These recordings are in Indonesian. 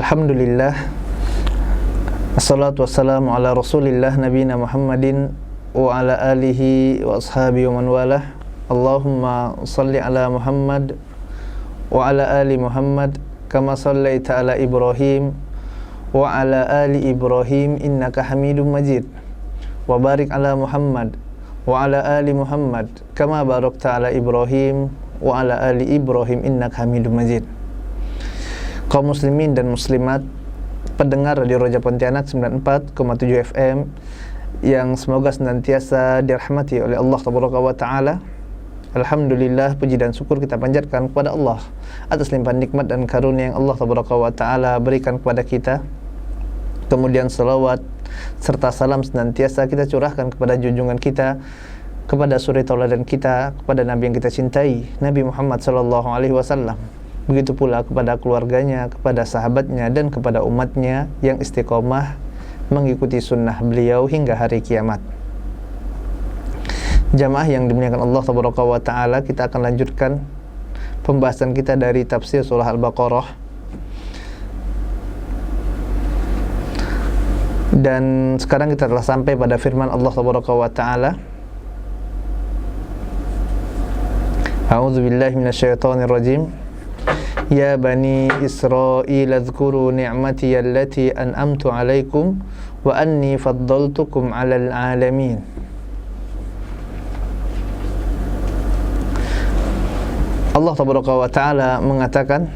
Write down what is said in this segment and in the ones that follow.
Alhamdulillah, assalatu wassalamu ala rasulillah nabiyina Muhammadin wa ala alihi wa ashabihi wa man walah. Allahumma salli ala Muhammad wa ala ali Muhammad kama sallaita ala Ibrahim wa ala ali Ibrahim innaka Hamidum Majid. Wa barik ala Muhammad wa ala ali Muhammad kama barakta ala Ibrahim wa ala ali Ibrahim innaka Hamidum Majid. Kaum muslimin dan muslimat, pendengar Radio Roja Pontianak 94,7 FM yang semoga senantiasa dirahmati oleh Allah Tabaraka wa Ta'ala. Alhamdulillah, puji dan syukur kita panjatkan kepada Allah atas limpahan nikmat dan karunia yang Allah Tabaraka wa Ta'ala berikan kepada kita. Kemudian salawat serta salam senantiasa kita curahkan kepada junjungan kita, kepada suri tauladan kita, kepada Nabi yang kita cintai, Nabi Muhammad SAW. Begitu pula kepada keluarganya, kepada sahabatnya, dan kepada umatnya yang istiqomah mengikuti sunnah beliau hingga hari kiamat. Jamaah yang dimuliakan Allah Tabaraka wa Ta'ala, kita akan lanjutkan pembahasan kita dari tafsir surah Al-Baqarah. Dan sekarang kita telah sampai pada firman Allah Tabaraka wa Ta'ala. A'udzu billahi minasyaitonir rajim. Ya bani Israil adhkuru ni'mati allati an'amtu alaikum wa anni faddaltukum 'alal 'alamin. Allah Tabaraka wa Ta'ala mengatakan,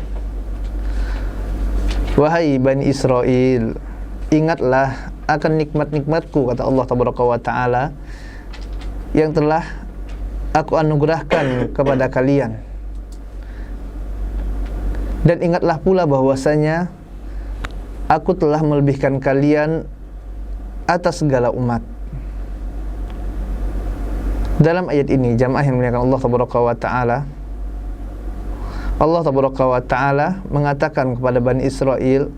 wahai Bani Israel, ingatlah akan nikmat-nikmatku, kata Allah Tabaraka wa Ta'ala, yang telah aku anugerahkan kepada kalian. Dan ingatlah pula bahwasanya aku telah melebihkan kalian atas segala umat. Dalam ayat ini, jamaah yang dimuliakan Allah Tabaraka wa Ta'ala, Allah Tabaraka wa Ta'ala mengatakan kepada Bani Israel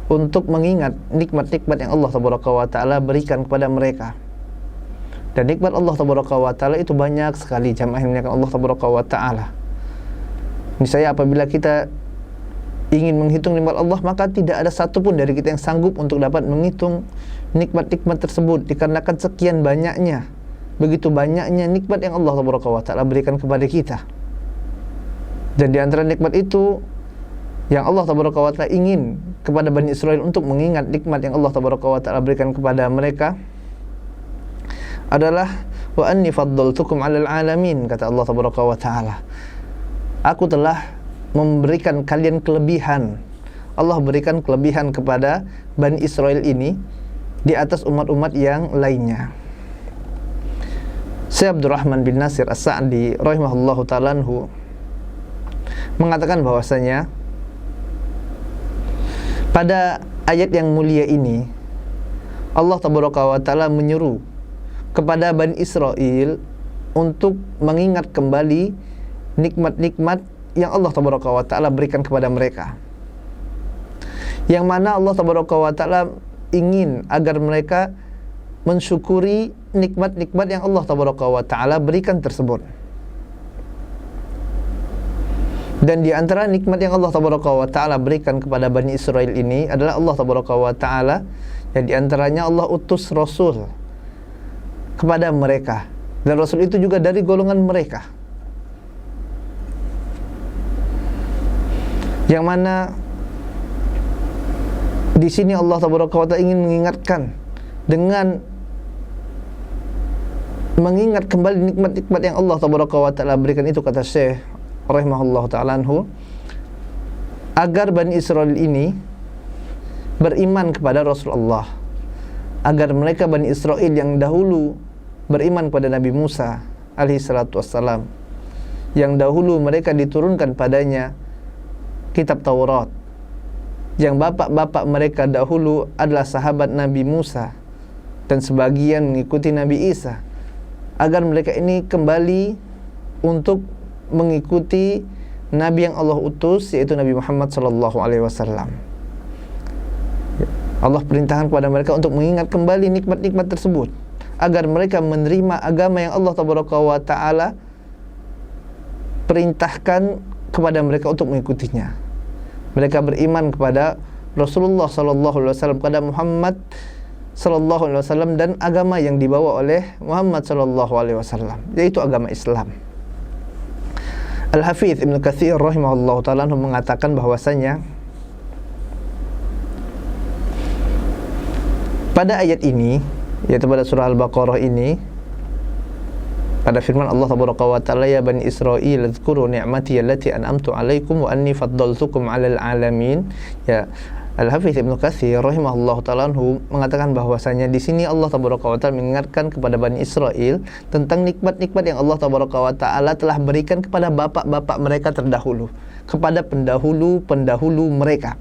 untuk mengingat nikmat-nikmat yang Allah Tabaraka wa Ta'ala berikan kepada mereka. Dan nikmat Allah Tabaraka wa Ta'ala itu banyak sekali, jamaah yang dimuliakan Allah Tabaraka wa Ta'ala. Misalnya apabila kita ingin menghitung nikmat Allah, maka tidak ada satupun dari kita yang sanggup untuk dapat menghitung nikmat-nikmat tersebut, dikarenakan sekian banyaknya, begitu banyaknya nikmat yang Allah Tabaraka wa Ta'ala berikan kepada kita. Dan di antara nikmat itu yang Allah Tabaraka wa Ta'ala ingin kepada Bani Israel untuk mengingat nikmat yang Allah Tabaraka wa Ta'ala berikan kepada mereka adalah wa anni faddaltukum 'alal 'alamin, kata Allah Tabaraka wa Ta'ala. Aku telah memberikan kalian kelebihan. Allah berikan kelebihan kepada Bani Israel ini di atas umat-umat yang lainnya. Syekh Abdurrahman bin Nasir As-Sa'di rahimahullahu ta'ala anhu mengatakan bahwasanya pada ayat yang mulia ini Allah Tabaraka wa Ta'ala menyeru kepada Bani Israel untuk mengingat kembali nikmat-nikmat yang Allah Tabaraka wa Ta'ala berikan kepada mereka, yang mana Allah Tabaraka wa Ta'ala ingin agar mereka mensyukuri nikmat-nikmat yang Allah Tabaraka wa Ta'ala berikan tersebut. Dan di antara nikmat yang Allah Tabaraka wa Ta'ala berikan kepada Bani Israel ini adalah Allah Tabaraka wa Ta'ala yang di antaranya Allah utus Rasul kepada mereka, dan Rasul itu juga dari golongan mereka, yang mana di sini Allah Tabaraka wa Ta'ala ingin mengingatkan dengan mengingat kembali nikmat-nikmat yang Allah Tabaraka wa Ta'ala berikan itu, kata Syekh rahimahullah ta'ala anhu, agar Bani Israel ini beriman kepada Rasulullah, agar mereka Bani Israel yang dahulu beriman kepada Nabi Musa alaihi salatu wassalam, yang dahulu mereka diturunkan padanya kitab Taurat, yang bapak-bapak mereka dahulu adalah sahabat Nabi Musa dan sebagian mengikuti Nabi Isa, agar mereka ini kembali untuk mengikuti Nabi yang Allah utus, yaitu Nabi Muhammad SAW. Allah perintahkan kepada mereka untuk mengingat kembali nikmat-nikmat tersebut, agar mereka menerima agama yang Allah Tabaraka wa Ta'ala perintahkan kepada mereka untuk mengikutinya. Mereka beriman kepada Rasulullah sallallahu alaihi wasallam, kepada Muhammad sallallahu alaihi wasallam, dan agama yang dibawa oleh Muhammad sallallahu alaihi wasallam, yaitu agama Islam. Al-Hafidz Ibnu Katsir rahimahullahu taala mengatakan bahwasanya pada ayat ini, yaitu pada surah Al-Baqarah ini, pada firman Allah tabaraka wa taala, ya bani Israil dzkuru ni'mati allati an'amtu 'alaikum wa anni faddaltukum 'alal 'alamin. Ya, Al-Hafidz Ibnu Katsir rahimahullahu taala mengatakan bahwasanya di sini Allah tabaraka wa taala mengingatkan kepada Bani Israel tentang nikmat-nikmat yang Allah tabaraka wa taala telah berikan kepada bapak-bapak mereka terdahulu, kepada pendahulu-pendahulu mereka.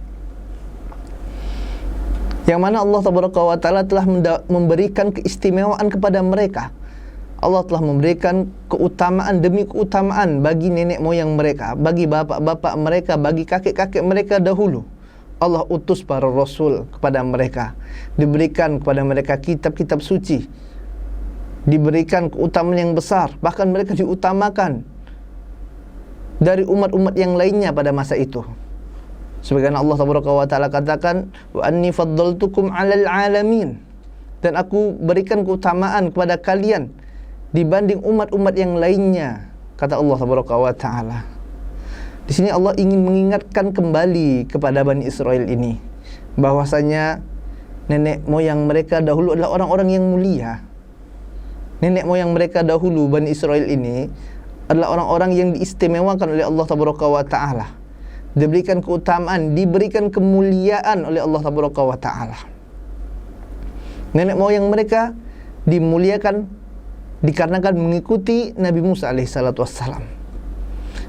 Yang mana Allah tabaraka wa taala telah memberikan keistimewaan kepada mereka. Allah telah memberikan keutamaan demi keutamaan bagi nenek moyang mereka, bagi bapak-bapak mereka, bagi kakek-kakek mereka dahulu. Allah utus para rasul kepada mereka, diberikan kepada mereka kitab-kitab suci, diberikan keutamaan yang besar, bahkan mereka diutamakan dari umat-umat yang lainnya pada masa itu. Sebagaimana Allah Taala katakan, wa anni faddaltukum 'alal 'alamin, dan aku berikan keutamaan kepada kalian dibanding umat-umat yang lainnya, kata Allah Taala. Di sini Allah ingin mengingatkan kembali kepada Bani Israel ini bahwasanya nenek moyang mereka dahulu adalah orang-orang yang mulia. Nenek moyang mereka dahulu, Bani Israel ini, adalah orang-orang yang diistimewakan oleh Allah Taala. Diberikan keutamaan, diberikan kemuliaan oleh Allah Taala. Nenek moyang mereka dimuliakan dikarenakan mengikuti Nabi Musa alaihissalatu wassalam.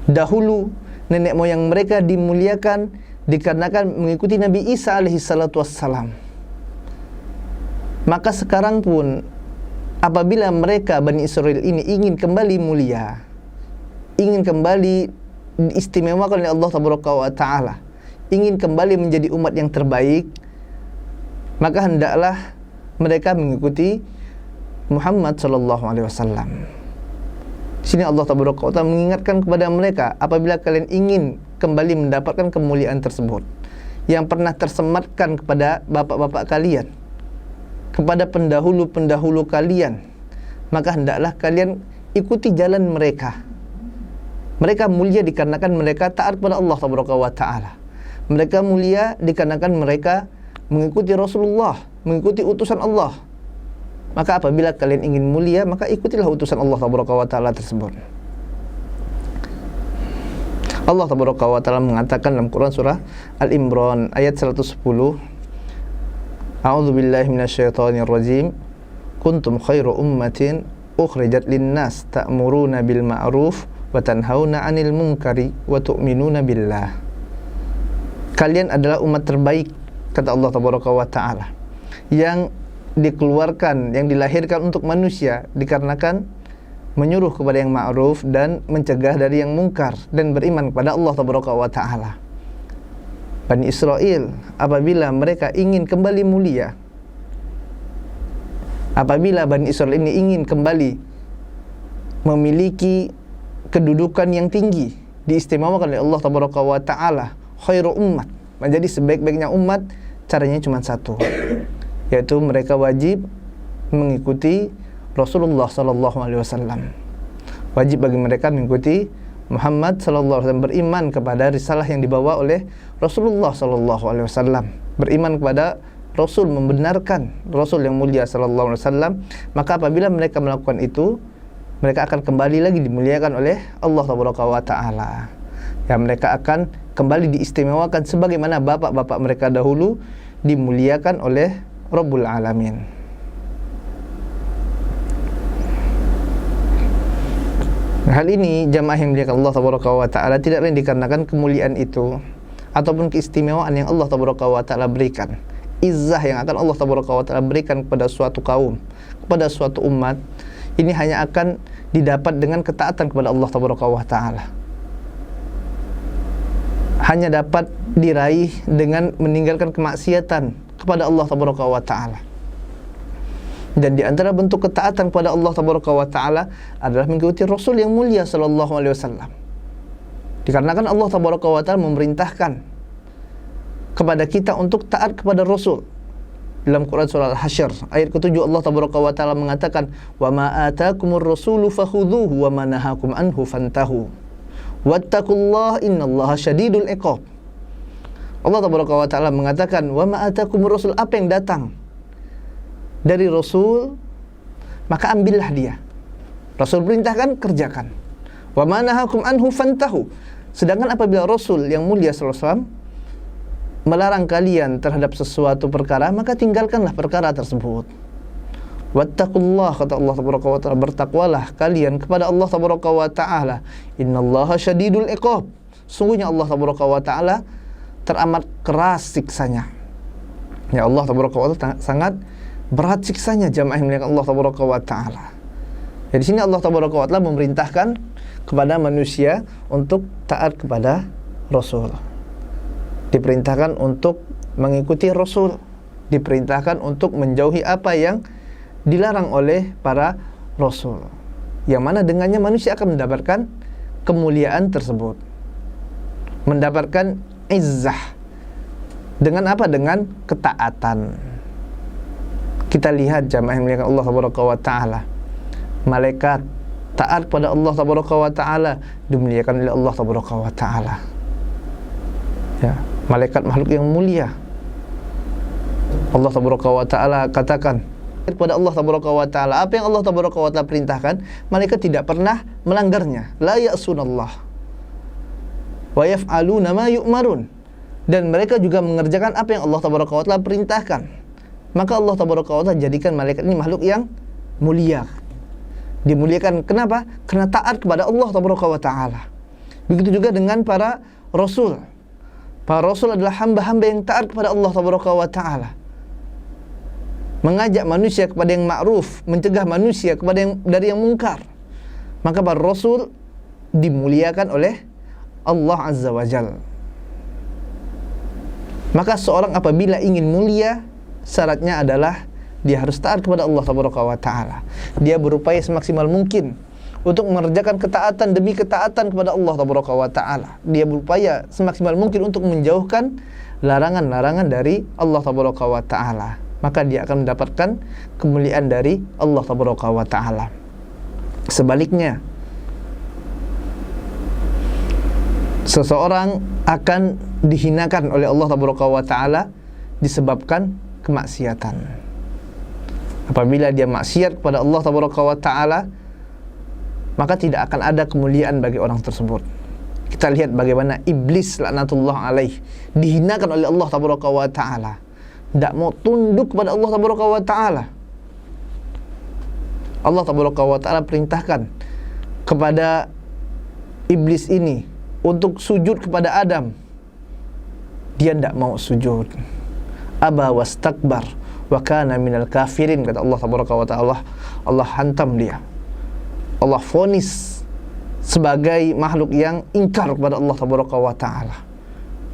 Dahulu nenek moyang mereka dimuliakan dikarenakan mengikuti Nabi Isa alaihissalatu wassalam. Maka sekarang pun apabila mereka Bani Israel ini ingin kembali mulia, ingin kembali diistimewakan oleh Allah Taala, ingin kembali menjadi umat yang terbaik, maka hendaklah mereka mengikuti Muhammad sallallahu alaihi wasallam. Di sini Allah Taala mengingatkan kepada mereka, apabila kalian ingin kembali mendapatkan kemuliaan tersebut yang pernah tersematkan kepada bapak-bapak kalian, kepada pendahulu-pendahulu kalian, maka hendaklah kalian ikuti jalan mereka. Mereka mulia dikarenakan mereka taat kepada Allah Taala. Mereka mulia dikarenakan mereka mengikuti Rasulullah, mengikuti utusan Allah. Maka apabila kalian ingin mulia, maka ikutilah utusan Allah Taala tersebut. Allah Taala mengatakan dalam Quran surah Al-Imran ayat 110, A'udzubillahi minasyaitonirrajim. Kuntum khairu ummatin ukhrijat linnas ta'muruna bil ma'ruf wa tanhauna 'anil munkari wa tu'minuna billah. Kalian adalah umat terbaik, kata Allah Taala, yang dikeluarkan, yang dilahirkan untuk manusia dikarenakan menyuruh kepada yang ma'ruf dan mencegah dari yang mungkar dan beriman kepada Allah Taala. Bani Israel apabila mereka ingin kembali mulia, apabila Bani Israel ini ingin kembali memiliki kedudukan yang tinggi, diistimewakan oleh Allah Taala, khairu ummat, menjadi sebaik-baiknya umat, caranya cuma satu, yaitu mereka wajib mengikuti Rasulullah sallallahu alaihi wasallam. Wajib bagi mereka mengikuti Muhammad sallallahu alaihi wasallam, beriman kepada risalah yang dibawa oleh Rasulullah sallallahu alaihi wasallam, beriman kepada Rasul, membenarkan Rasul yang mulia sallallahu alaihi wasallam. Maka apabila mereka melakukan itu, mereka akan kembali lagi dimuliakan oleh Allah Taala. Ya, mereka akan kembali diistimewakan sebagaimana bapak-bapak mereka dahulu dimuliakan oleh Rabbul Alamin. Hal ini jamaah yang dimuliakan Allah Taala tidak lain dikarenakan kemuliaan itu ataupun keistimewaan yang Allah Taala berikan, izzah yang akan Allah Taala berikan kepada suatu kaum, kepada suatu umat, ini hanya akan didapat dengan ketaatan kepada Allah Taala. Hanya dapat diraih dengan meninggalkan kemaksiatan kepada Allah Taala. Dan di antara bentuk ketaatan kepada Allah Taala adalah mengikuti Rasul yang mulia sallallahu alaihi wasallam. Dikarenakan Allah Taala memerintahkan kepada kita untuk taat kepada Rasul. Dalam Quran surah Al-Hasyr ayat ke-7 Allah Tabaraka wa Ta'ala mengatakan, "Wa ma atakumur rasulu fakhudhuhu wa ma nahakum anhu fantahu. Wattaqullaha innallaha syadidul iqab." Allah Tabaraka wa Ta'ala mengatakan, "Wa ma atakumur rasul," apa yang datang dari Rasul maka ambillah dia. Rasul perintahkan, kerjakan. Wa ma nahakum anhu fantahu. Sedangkan apabila Rasul yang mulia sallallahu alaihi wasallam melarang kalian terhadap sesuatu perkara, maka tinggalkanlah perkara tersebut. Wattaqullah, kata Allah Tabaraka wa Ta'ala, bertakwalah kalian kepada Allah Tabaraka wa Ta'ala. Innallaha syadidul iqab. Sungguhnya Allah Tabaraka wa Ta'ala teramat keras siksanya. Ya, Allah Tabaraka wa Ta'ala sangat berat siksanya, jamaah yang dimuliakan Allah Tabaraka wa Ta'ala. Jadi sini Allah Tabaraka wa Ta'ala memerintahkan kepada manusia untuk taat kepada Rasul. Diperintahkan untuk mengikuti Rasul, diperintahkan untuk menjauhi apa yang dilarang oleh para Rasul, yang mana dengannya manusia akan mendapatkan kemuliaan tersebut, mendapatkan izzah. Dengan apa? Dengan ketaatan. Kita lihat jamaah yang dimuliakan Allah Tabaraka wa Ta'ala, malaikat taat kepada Allah Tabaraka wa Ta'ala dimuliakan oleh Allah Tabaraka wa Ta'ala. Ya, malaikat makhluk yang mulia. Allah Tabaraka wa Ta'ala katakan kepada Allah Tabaraka wa Ta'ala, apa yang Allah Tabaraka wa Ta'ala perintahkan, malaikat tidak pernah melanggarnya. La ya'sunallah wa yaf'aluna ma yu'marun. Dan mereka juga mengerjakan apa yang Allah Tabaraka wa Ta'ala perintahkan. Maka Allah Tabaraka wa Ta'ala jadikan malaikat ini makhluk yang mulia. Dimuliakan kenapa? Karena taat kepada Allah Tabaraka wa Ta'ala. Begitu juga dengan para Rasul. Para Rasul adalah hamba-hamba yang taat kepada Allah Tabaraka wa Ta'ala, mengajak manusia kepada yang ma'ruf, mencegah manusia kepada dari yang mungkar. Maka para Rasul dimuliakan oleh Allah Azza wa Jalla. Maka seorang apabila ingin mulia, syaratnya adalah dia harus taat kepada Allah Tabaraka wa Ta'ala. Dia berupaya semaksimal mungkin untuk mengerjakan ketaatan demi ketaatan kepada Allah Tabaraka wa Ta'ala. Dia berupaya semaksimal mungkin untuk menjauhkan larangan-larangan dari Allah Tabaraka wa Ta'ala. Maka dia akan mendapatkan kemuliaan dari Allah Tabaraka wa Ta'ala. Sebaliknya, seseorang akan dihinakan oleh Allah Tabaraka wa Ta'ala disebabkan kemaksiatan. Apabila dia maksiat kepada Allah Tabaraka wa Ta'ala, maka tidak akan ada kemuliaan bagi orang tersebut. Kita lihat bagaimana iblis laknatullah alaih dihinakan oleh Allah Tabaraka wa Ta'ala, tidak mau tunduk kepada Allah Tabaraka wa Ta'ala. Allah Tabaraka wa Ta'ala perintahkan kepada iblis ini untuk sujud kepada Adam. Dia tidak mau sujud. Aba wastakbar wa kana minal kafirin, kata Allah Tabaraka wa Ta'ala. Allah hantam dia. Allah vonis sebagai makhluk yang ingkar kepada Allah Tabaraka wa Ta'ala,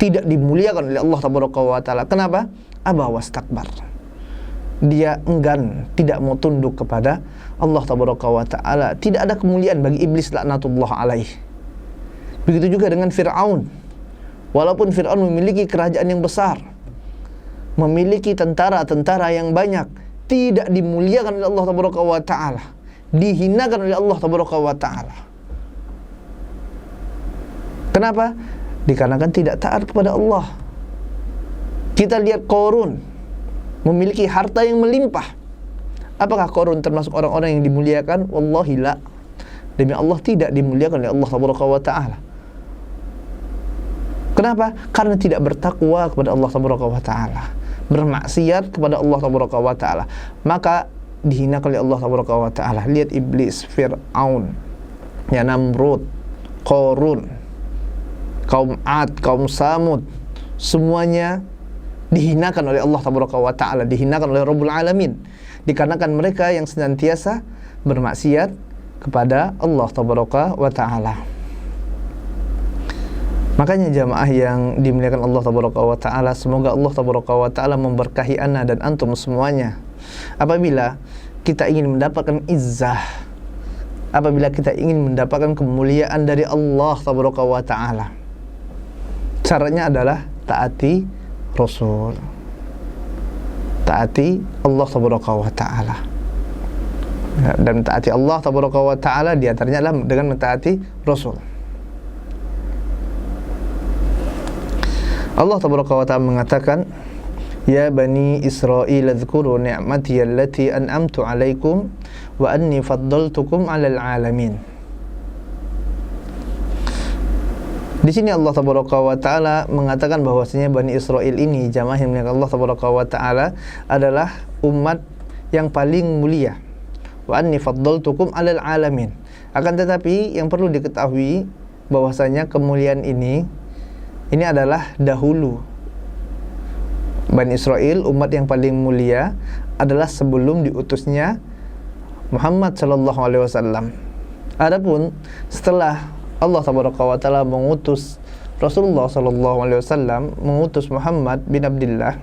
tidak dimuliakan oleh Allah Tabaraka wa Ta'ala. Kenapa? Aba wastakbar. Dia enggan, tidak mau tunduk kepada Allah Tabaraka wa Ta'ala. Tidak ada kemuliaan bagi iblis laknatullah alaih. Begitu juga dengan Fir'aun. Walaupun Fir'aun memiliki kerajaan yang besar, memiliki tentara-tentara yang banyak, tidak dimuliakan oleh Allah Tabaraka wa Ta'ala, dihinakan oleh Allah Tabaraka wa Ta'ala. Kenapa? Dikarenakan tidak taat kepada Allah. Kita lihat Qarun, memiliki harta yang melimpah. Apakah Qarun termasuk orang-orang yang dimuliakan? Wallahi la. Demi Allah tidak dimuliakan oleh Allah Tabaraka wa Ta'ala. Kenapa? Karena tidak bertakwa kepada Allah Tabaraka wa Ta'ala, bermaksiat kepada Allah Tabaraka wa Ta'ala, maka dihinakan oleh Allah Tabaraka wa Ta'ala. Lihat iblis, Fir'aun, ya, Namrud, Qarun, kaum Ad, kaum Samud, semuanya dihinakan oleh Allah Tabaraka wa Ta'ala, dihinakan oleh Rabbul Alamin, dikarenakan mereka yang senantiasa bermaksiat kepada Allah Tabaraka wa Ta'ala. Makanya jamaah yang dimuliakan Allah Tabaraka wa Ta'ala, semoga Allah Tabaraka wa Ta'ala memberkahi ana dan antum semuanya. Apabila kita ingin mendapatkan izzah, apabila kita ingin mendapatkan kemuliaan dari Allah Tabaraka wa Ta'ala, caranya adalah taati Rasul. Taati Allah tabaraka wa ta'ala. Dan taati Allah tabaraka wa ta'ala di antaranya adalah dengan mentaati Rasul. Allah tabaraka wa ta'ala mengatakan, Ya bani Israil adhkuru ni'mati allati an'amtu alaikum wa anni faddaltukum 'alal 'alamin. Di sini Allah tabaraka wa ta'ala mengatakan bahwasanya Bani Israil ini, jamaah yang dimuliakan Allah tabaraka wa ta'ala, adalah umat yang paling mulia. Wa anni faddaltukum 'alal 'alamin. Akan tetapi yang perlu diketahui bahwasanya kemuliaan ini adalah dahulu. Bani Israil, umat yang paling mulia, adalah sebelum diutusnya Muhammad sallallahu alaihi wasallam. Adapun setelah Allah tabaraka wa taala mengutus Rasulullah sallallahu alaihi wasallam, mengutus Muhammad bin Abdullah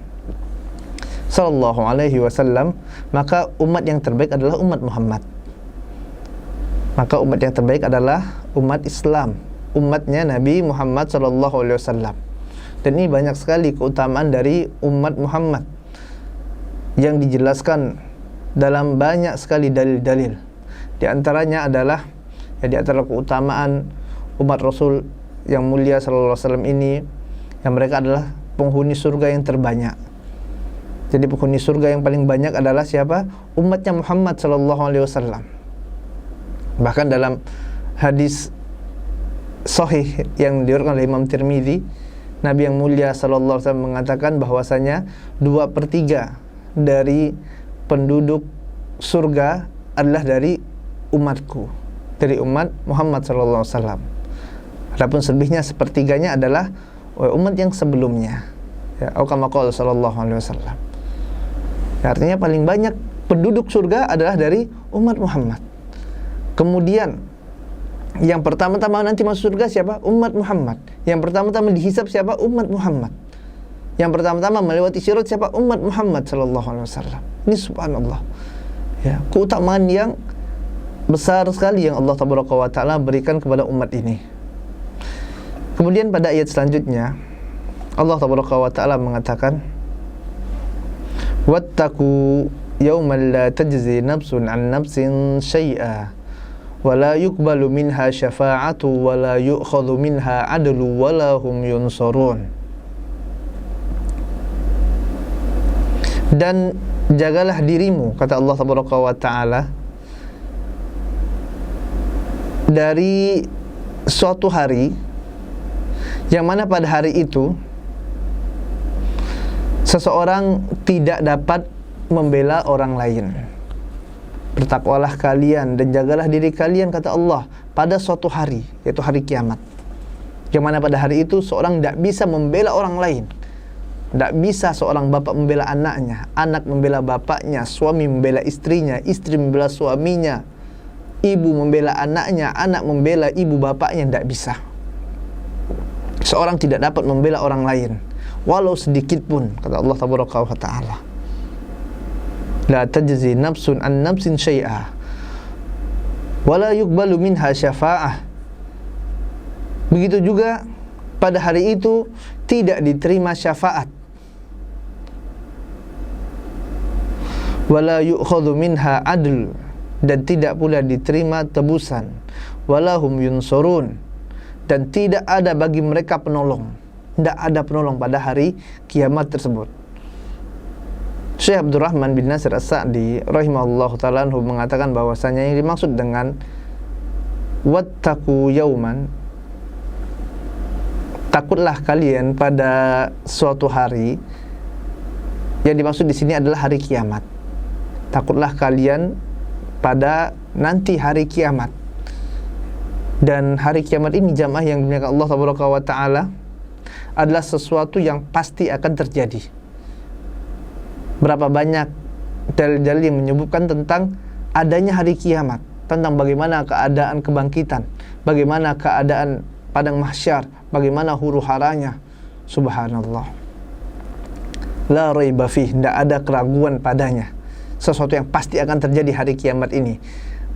sallallahu alaihi wasallam, maka umat yang terbaik adalah umat Muhammad. Maka umat yang terbaik adalah umat Islam, umatnya Nabi Muhammad sallallahu alaihi wasallam. Dan ini banyak sekali keutamaan dari umat Muhammad yang dijelaskan dalam banyak sekali dalil-dalil. Di antaranya adalah di antara keutamaan umat Rasul yang mulia sallallahu alaihi wasallam ini, yang mereka adalah penghuni surga yang terbanyak. Jadi penghuni surga yang paling banyak adalah siapa? Umatnya Muhammad sallallahu alaihi wasallam. Bahkan dalam hadis sahih yang diriwayatkan oleh Imam Tirmidzi, Nabi yang mulia sallallahu alaihi wasallam mengatakan bahwasanya 2/3 dari penduduk surga adalah dari umatku, dari umat Muhammad sallallahu alaihi wasallam. Adapun selebihnya sepertiganya adalah umat yang sebelumnya. Ya, kama qala sallallahu alaihi wasallam. Artinya paling banyak penduduk surga adalah dari umat Muhammad. Kemudian yang pertama-tama nanti masuk surga siapa? Umat Muhammad. Yang pertama-tama dihisab siapa? Umat Muhammad. Yang pertama-tama melewati sirat siapa? Umat Muhammad sallallahu alaihi wasallam. Ini subhanallah. Ya, keutamaan yang besar sekali yang Allah tabaraka wa taala berikan kepada umat ini. Kemudian pada ayat selanjutnya Allah tabaraka wa taala mengatakan, Wattaqu yawman la tajzi nafsun an nafsin syai'a wala yuqbalu minha syafa'atu wala yu'khadhu minha 'adlu wala hum yunsarun. Dan jagalah dirimu, kata Allah tabaraka wa taala, dari suatu hari yang mana pada hari itu seseorang tidak dapat membela orang lain. Bertakwalah kalian dan jagalah diri kalian, kata Allah, pada suatu hari, yaitu hari kiamat, yang mana pada hari itu seorang tidak bisa membela orang lain. Tidak bisa seorang bapak membela anaknya, anak membela bapaknya, suami membela istrinya, istri membela suaminya, ibu membela anaknya, anak membela ibu bapaknya. Tidak bisa. Seorang tidak dapat membela orang lain walau sedikit pun, kata Allah tabaraka wa ta'ala. La tajzi nafsun an nafsin syai'a wala yuqbalu minha syafa'ah. Begitu juga pada hari itu tidak diterima syafaat, wala yu'khadhu minha adl, dan tidak pula diterima tebusan, wala hum yunsurun, dan tidak ada bagi mereka penolong. Tidak ada penolong pada hari kiamat tersebut. Syekh Abdurrahman bin Nasir As-Sa'di rahimahullahu ta'ala mengatakan bahwasanya yang dimaksud dengan wattaqu yauman, takutlah kalian pada suatu hari, yang dimaksud di sini adalah hari kiamat. Takutlah kalian pada nanti hari kiamat. Dan hari kiamat ini, jamaah yang dimuliakan Allah tabaraka wa ta'ala, adalah sesuatu yang pasti akan terjadi. Berapa banyak dalil-dalil yang menyebutkan tentang adanya hari kiamat, tentang bagaimana keadaan kebangkitan, bagaimana keadaan padang mahsyar, bagaimana huru-haranya. Subhanallah, la raiba fih, tidak ada keraguan padanya, sesuatu yang pasti akan terjadi hari kiamat ini.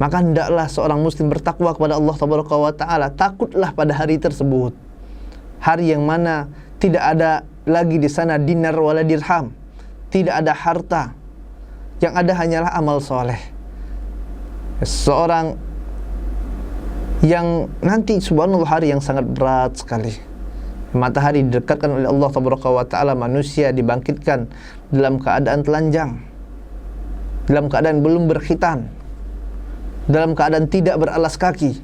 Maka hendaklah seorang muslim bertakwa kepada Allah tabaraka wa ta'ala. Takutlah pada hari tersebut, hari yang mana tidak ada lagi di sana dinar wala dirham, tidak ada harta, yang ada hanyalah amal soleh. Seorang yang nanti subhanallah hari yang sangat berat sekali. Matahari didekatkan oleh Allah tabaraka wa ta'ala, manusia dibangkitkan dalam keadaan telanjang, dalam keadaan belum berkhitan, dalam keadaan tidak beralas kaki.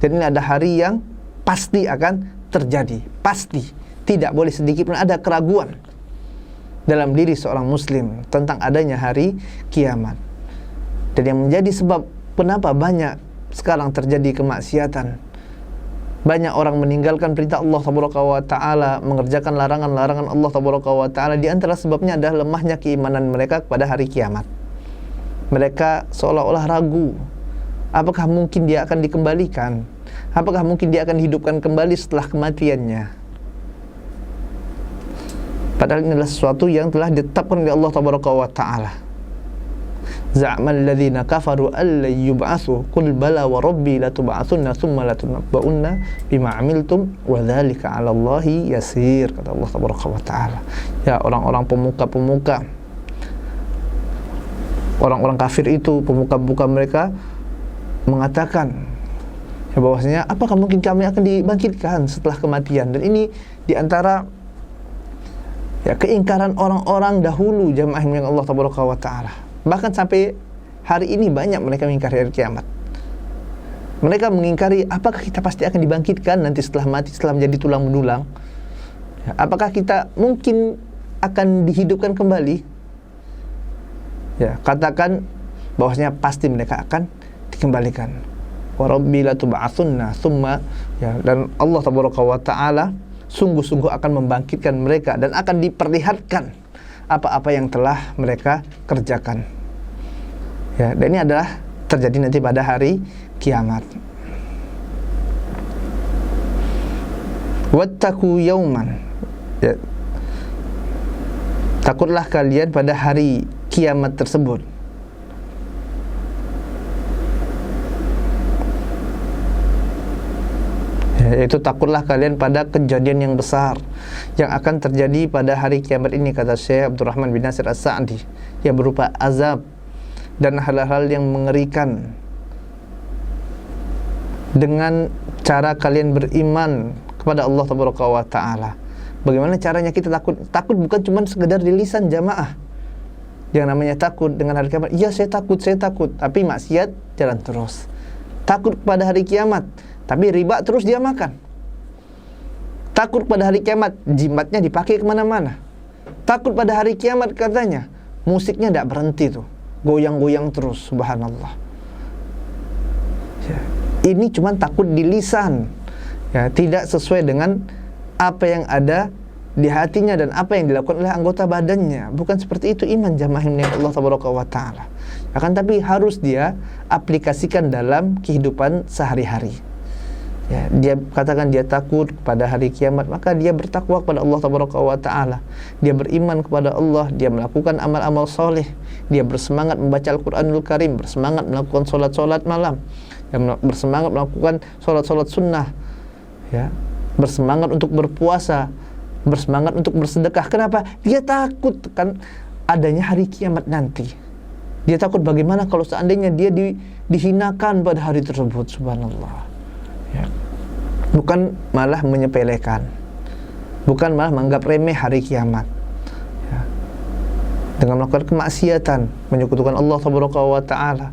Dan ini ada hari yang pasti akan terjadi, pasti. Tidak boleh sedikit pun ada keraguan dalam diri seorang muslim tentang adanya hari kiamat. Dan yang menjadi sebab kenapa banyak sekarang terjadi kemaksiatan, banyak orang meninggalkan perintah Allah tabaraka wa ta'ala, mengerjakan larangan-larangan Allah tabaraka wa ta'ala, di antara sebabnya adalah lemahnya keimanan mereka kepada hari kiamat. Mereka seolah-olah ragu, apakah mungkin dia akan dikembalikan? Apakah mungkin dia akan dihidupkan kembali setelah kematiannya? Padahal ini adalah sesuatu yang telah ditetapkan oleh Allah tabaraka wa ta'ala. Za'mal ladzina kafaru alla yub'atsu qul bala wa rabbi latub'atsunna tsumma latunabba'unna bima 'amiltum wa dzalika 'ala Allahi yasir, kata Allah tabaraka wa ta'ala. Ya, orang-orang pemuka-pemuka, orang-orang kafir itu, pemuka-pemuka mereka mengatakan ya bahwasanya apakah mungkin kami akan dibangkitkan setelah kematian. Dan ini diantara ya keingkaran orang-orang dahulu, jamaah yang Allah tabaraka wa ta'ala. Bahkan sampai hari ini banyak mereka mengingkari hari kiamat. Mereka mengingkari apakah kita pasti akan dibangkitkan nanti setelah mati, setelah menjadi tulang belulang. Ya, apakah kita mungkin akan dihidupkan kembali? Ya, katakan bahwasanya pasti mereka akan dikembalikan. Wa rabbi latub'atsunna tsumma, ya, dan Allah tabaraka wa ta'ala sungguh-sungguh akan membangkitkan mereka dan akan diperlihatkan apa-apa yang telah mereka kerjakan. Ya, dan ini adalah terjadi nanti pada hari kiamat. Wattaqu yauman, ya, takutlah kalian pada hari kiamat tersebut. Yaitu takutlah kalian pada kejadian yang besar yang akan terjadi pada hari kiamat ini, kata Syekh Abdurrahman bin Nasir As-Sa'di, yang berupa azab dan hal-hal yang mengerikan. Dengan cara kalian beriman kepada Allah tabaraka wa ta'ala. Bagaimana caranya kita takut? Takut bukan cuma sekedar di lisan, jamaah. Yang namanya takut dengan hari kiamat, iya saya takut, tapi maksiat jalan terus. Takut pada hari kiamat, tapi riba terus dia makan. Takut pada hari kiamat, jimatnya dipakai kemana-mana. Takut pada hari kiamat, katanya musiknya tidak berhenti tuh, goyang-goyang terus, subhanallah. Ya, ini cuma takut di lisan, ya, tidak sesuai dengan apa yang ada di hatinya dan apa yang dilakukan oleh anggota badannya. Bukan seperti itu iman, jamaah yang Allah tabaraka wa ta'ala. Akan tapi harus dia aplikasikan dalam kehidupan sehari-hari. Ya, dia katakan dia takut pada hari kiamat, maka dia bertakwa kepada Allah tabaraka wa ta'ala. Dia beriman kepada Allah, dia melakukan amal-amal soleh, dia bersemangat membaca Al-Quranul Karim, bersemangat melakukan solat-solat malam, ya, bersemangat melakukan solat-solat sunnah, ya, bersemangat untuk berpuasa, bersemangat untuk bersedekah. Kenapa? Dia takut kan adanya hari kiamat nanti. Dia takut bagaimana kalau seandainya dia dihinakan pada hari tersebut, subhanallah. Ya. Bukan malah menyepelekan, bukan malah menganggap remeh hari kiamat, ya. Dengan melakukan kemaksiatan, menyekutukan Allah tabaraka wa ta'ala,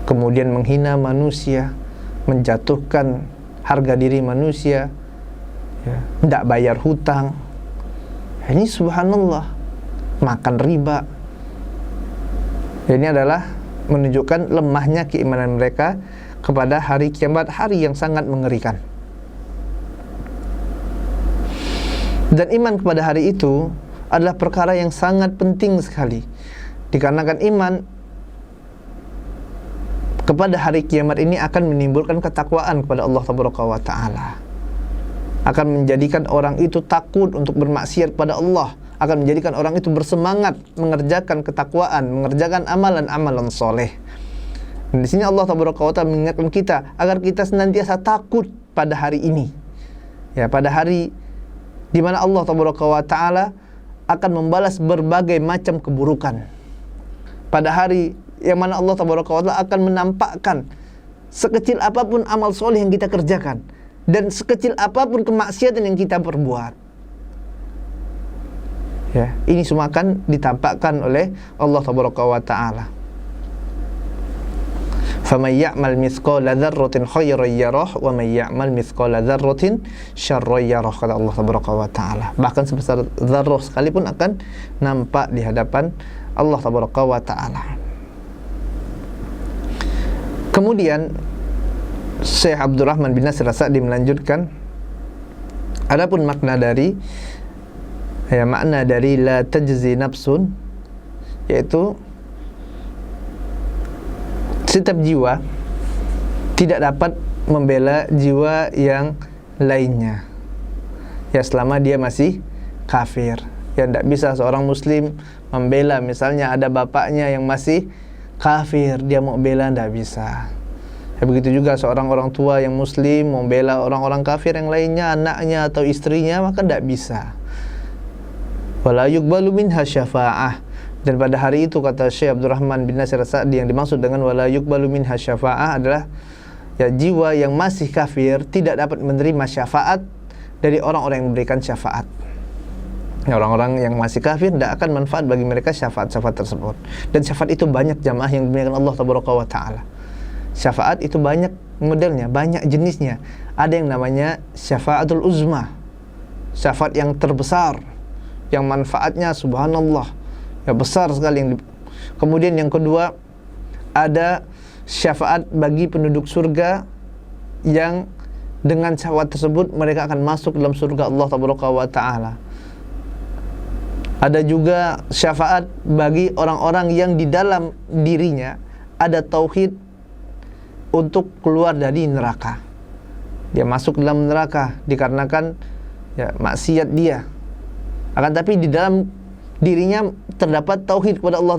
kemudian menghina manusia, menjatuhkan harga diri manusia, ya, tidak bayar hutang. Ini subhanallah, makan riba. Ini adalah menunjukkan lemahnya keimanan mereka kepada hari kiamat, hari yang sangat mengerikan. Dan iman kepada hari itu adalah perkara yang sangat penting sekali, dikarenakan iman kepada hari kiamat ini akan menimbulkan ketakwaan kepada Allah tabaraka wa ta'ala, akan menjadikan orang itu takut untuk bermaksiat pada Allah, akan menjadikan orang itu bersemangat mengerjakan ketakwaan, mengerjakan amalan-amalan soleh. Dan di sini Allah tabaraka wa ta'ala mengingatkan kita agar kita senantiasa takut pada hari ini, ya, pada hari di mana Allah Taala akan membalas berbagai macam keburukan. Pada hari yang mana Allah Taala akan menampakkan sekecil apapun amal soleh yang kita kerjakan dan sekecil apapun kemaksiatan yang kita perbuat. Ya, ini semua akan ditampakkan oleh Allah Taala. فَمَنْ يَعْمَلْ مِثْقَالَ ذَرَّةٍ خَيْرًا يَرَهُ وَمَنْ يَعْمَلْ مِثْقَالَ ذَرَّةٍ شَرًّا يَرَهُ, kata Allah Taala. Bahkan sebesar zarrah sekalipun akan nampak di hadapan Allah Taala. Kemudian Syekh Abdurrahman bin Nasir As-Sa'di melanjutkan, adapun makna dari la tajzi nafsun, yaitu setiap jiwa tidak dapat membela jiwa yang lainnya, ya selama dia masih kafir. Ya tidak bisa seorang muslim membela, misalnya ada bapaknya yang masih kafir, dia mau bela, tidak bisa. Ya, begitu juga seorang orang tua yang muslim membela orang-orang kafir yang lainnya, anaknya atau istrinya, maka tidak bisa. Wala yuqbalu minha syafa'ah. Dan pada hari itu, kata Syekh Abdurrahman bin Nasir As-Sa'di, yang dimaksud dengan wala yuqbalu minha syafa'ah adalah ya jiwa yang masih kafir tidak dapat menerima syafaat dari orang-orang yang memberikan syafaat. Ya, orang-orang yang masih kafir tidak akan manfaat bagi mereka syafaat-syafaat tersebut. Dan syafaat itu banyak jamaah yang dimuliakan Allah Taala. Syafaat itu banyak modelnya, banyak jenisnya. Ada yang namanya syafaatul uzma, syafaat yang terbesar, yang manfaatnya subhanallah, ya besar sekali. Kemudian yang kedua, ada syafaat bagi penduduk surga yang dengan syafaat tersebut mereka akan masuk dalam surga Allah Taala. Ada juga syafaat bagi orang-orang yang di dalam dirinya ada tauhid untuk keluar dari neraka. Dia masuk dalam neraka dikarenakan ya maksiat dia, akan tapi di dalam dirinya terdapat tauhid kepada Allah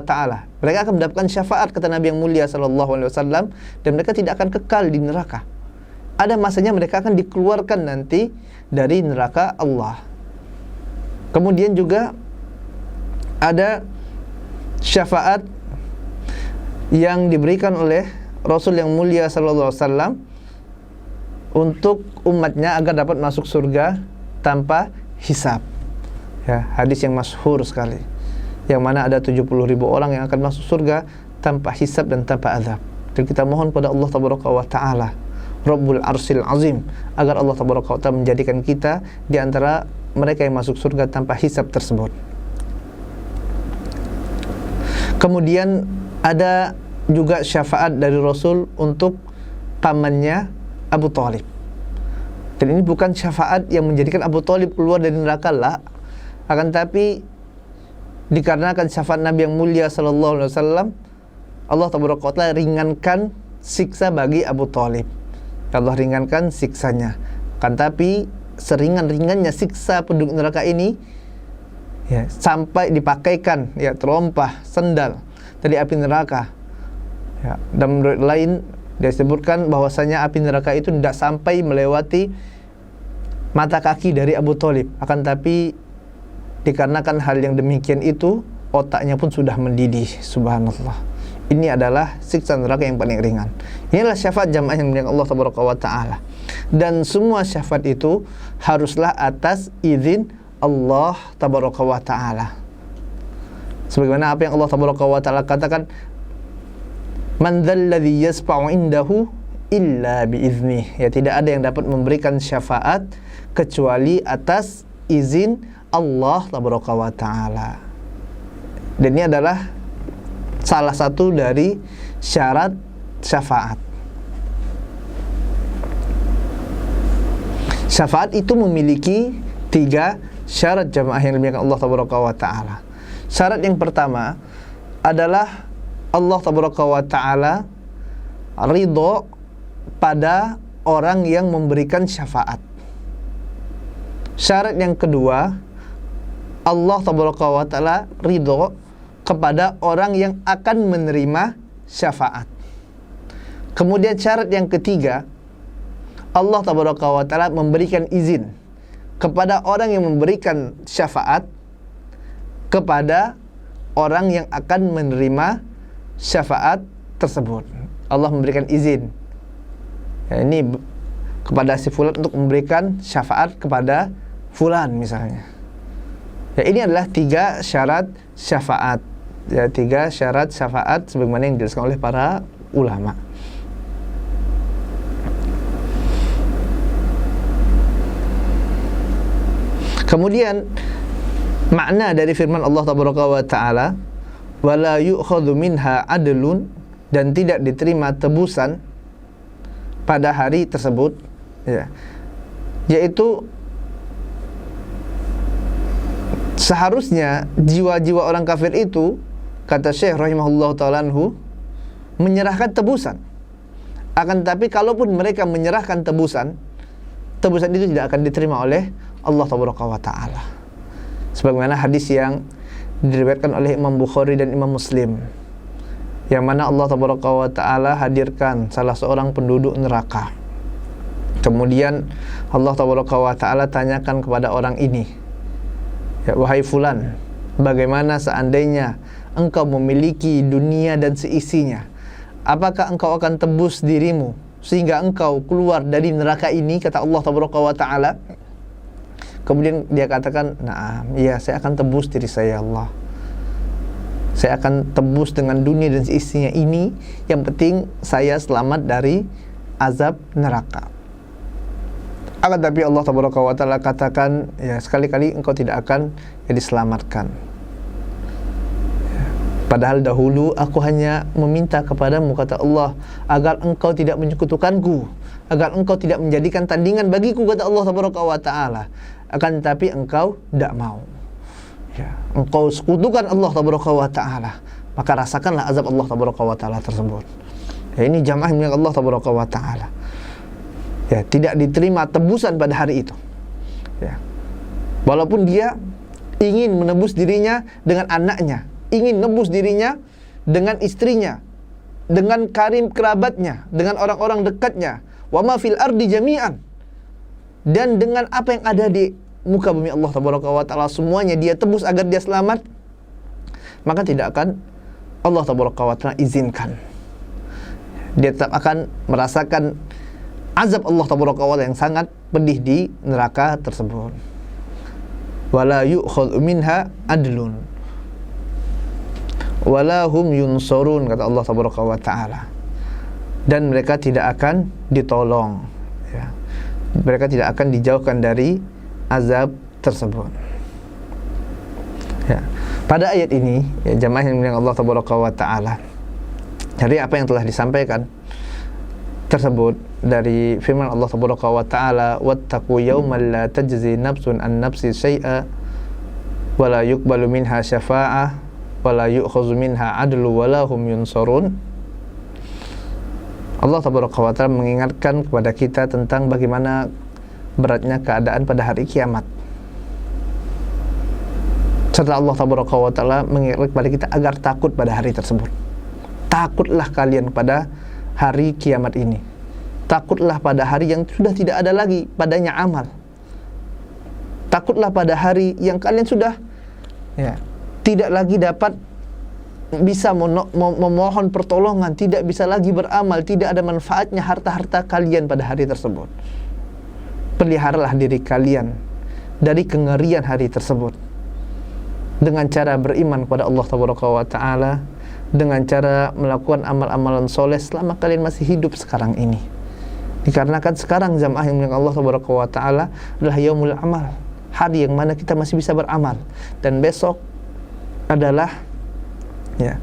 Taala. Mereka akan mendapatkan syafaat, kata Nabi yang mulia SAW, dan mereka tidak akan kekal di neraka. Ada masanya mereka akan dikeluarkan nanti dari neraka Allah. Kemudian juga ada syafaat yang diberikan oleh Rasul yang mulia SAW untuk umatnya agar dapat masuk surga tanpa hisab. Ya, hadis yang masyhur sekali, yang mana ada 70.000 orang yang akan masuk surga tanpa hisab dan tanpa azab. Dan kita mohon pada Allah Taala, Rabbul Arsyil Azim, agar Allah Taala menjadikan kita di antara mereka yang masuk surga tanpa hisab tersebut. Kemudian ada juga syafaat dari Rasul untuk pamannya Abu Thalib. Dan ini bukan syafaat yang menjadikan Abu Thalib keluar dari neraka, lah. Akan tapi dikarenakan syafaat Nabi yang mulia SAW, Allah Taala ringankan siksa bagi Abu Thalib. Allah ringankan siksanya. Akan tapi seringan-ringannya siksa penduduk neraka ini, ya, sampai dipakaikan ya terompah sendal dari api neraka. Ya, dan menurut lain disebutkan bahwasanya api neraka itu tidak sampai melewati mata kaki dari Abu Thalib. Akan tapi dikarenakan hal yang demikian itu, otaknya pun sudah mendidih. Subhanallah. Ini adalah siksa neraka yang paling ringan. Inilah syafaat jamaah yang dimuliakan Allah Taala. Dan semua syafaat itu haruslah atas izin Allah Taala. Sebagaimana apa yang Allah Taala katakan, man dzalladzi yasfa'u indahu illa biiznih. Ya, tidak ada yang dapat memberikan syafaat kecuali atas izin Allah Taala. Dan ini adalah salah satu dari syarat syafaat. Syafaat itu memiliki 3 syarat jamaah yang dimuliakan Allah Taala. Syarat yang pertama adalah Allah Taala ridho pada orang yang memberikan syafaat. Syarat yang kedua, Allah Taala ridho kepada orang yang akan menerima syafaat. Kemudian syarat yang ketiga, Allah Taala memberikan izin kepada orang yang memberikan syafaat kepada orang yang akan menerima syafaat tersebut. Allah memberikan izin, ya, ini kepada si fulan untuk memberikan syafaat kepada fulan misalnya. Ya, ini adalah 3 syarat syafaat. Ya, 3 syarat syafaat sebagaimana yang dijelaskan oleh para ulama. Kemudian makna dari firman Allah Tabaraka wa Ta'ala, wala yu'khadhu minha adlun, dan tidak diterima tebusan pada hari tersebut, ya, yaitu seharusnya jiwa-jiwa orang kafir itu, kata Syekh rahimahullah ta'ala anhu, menyerahkan tebusan. Akan tetapi kalaupun mereka menyerahkan tebusan itu tidak akan diterima oleh Allah Tabaraka wa Ta'ala, sebagaimana hadis yang diriwayatkan oleh Imam Bukhari dan Imam Muslim, yang mana Allah Tabaraka wa Ta'ala hadirkan salah seorang penduduk neraka. Kemudian Allah Tabaraka wa Ta'ala tanyakan kepada orang ini, ya, wahai fulan, bagaimana seandainya engkau memiliki dunia dan seisinya, apakah engkau akan tebus dirimu sehingga engkau keluar dari neraka ini, kata Allah Tabaraka wa Ta'ala. Kemudian dia katakan, nah, iya, saya akan tebus diri saya, Allah. Saya akan tebus dengan dunia dan seisinya ini, yang penting saya selamat dari azab neraka. Akan tapi Allah Tabaraka wa Ta'ala katakan, ya, sekali-kali engkau tidak akan diselamatkan. Padahal dahulu aku hanya meminta kepadamu, kata Allah, agar engkau tidak menyekutukanku, agar engkau tidak menjadikan tandingan bagiku, kata Allah Tabaraka wa Ta'ala. Akan tetapi engkau tidak mau, ya, engkau sekutukan Allah Tabaraka wa Ta'ala, maka rasakanlah azab Allah Tabaraka wa Ta'ala tersebut. Ya, ini jamaah milik Allah Tabaraka wa Ta'ala. Ya, tidak diterima tebusan pada hari itu, ya, walaupun dia ingin menebus dirinya dengan anaknya, ingin nebus dirinya dengan istrinya, dengan karim kerabatnya, dengan orang-orang dekatnya, wa ma fil ardi jami'an, dan dengan apa yang ada di muka bumi Allah Tabaraka wa Ta'ala, semuanya dia tebus agar dia selamat, maka tidak akan Allah Tabaraka wa Ta'ala izinkan. Dia tetap akan merasakan azab Allah Tabaraka wa Ta'ala yang sangat pedih di neraka tersebut. Wala yu'khadhu minha adlun wala hum yunsurun, kata Allah Tabaraka wa Ta'ala, dan mereka tidak akan ditolong, ya, mereka tidak akan dijauhkan dari azab tersebut. Ya, pada ayat ini, ya, jamaah yang dimuliakan Allah Tabaraka wa Ta'ala, dari apa yang telah disampaikan tersebut dari firman Allah Tabaraka wa Ta'ala, wattaqu yawman la tajzi nafsun an nafsi syai'a wa la yuqbalu minha syafa'ah wa la yu'khazu minha adlu wa la hum yunsurun. Allah Tabaraka wa Ta'ala mengingatkan kepada kita tentang bagaimana beratnya keadaan pada hari kiamat, serta Allah Tabaraka wa Ta'ala mengingatkan kepada kita agar takut pada hari tersebut. Takutlah kalian pada hari kiamat ini, takutlah pada hari yang sudah tidak ada lagi padanya amal, takutlah pada hari yang kalian sudah, ya, tidak lagi dapat bisa memohon pertolongan, tidak bisa lagi beramal, tidak ada manfaatnya harta-harta kalian pada hari tersebut. Peliharalah diri kalian dari kengerian hari tersebut dengan cara beriman kepada Allah Tabaraka wa Ta'ala, dengan cara melakukan amal-amalan soleh selama kalian masih hidup sekarang ini. Dikarenakan sekarang jamaah yang Allah Tabaraka wa Ta'ala adalah yaumul amal, hari yang mana kita masih bisa beramal, dan besok adalah, ya,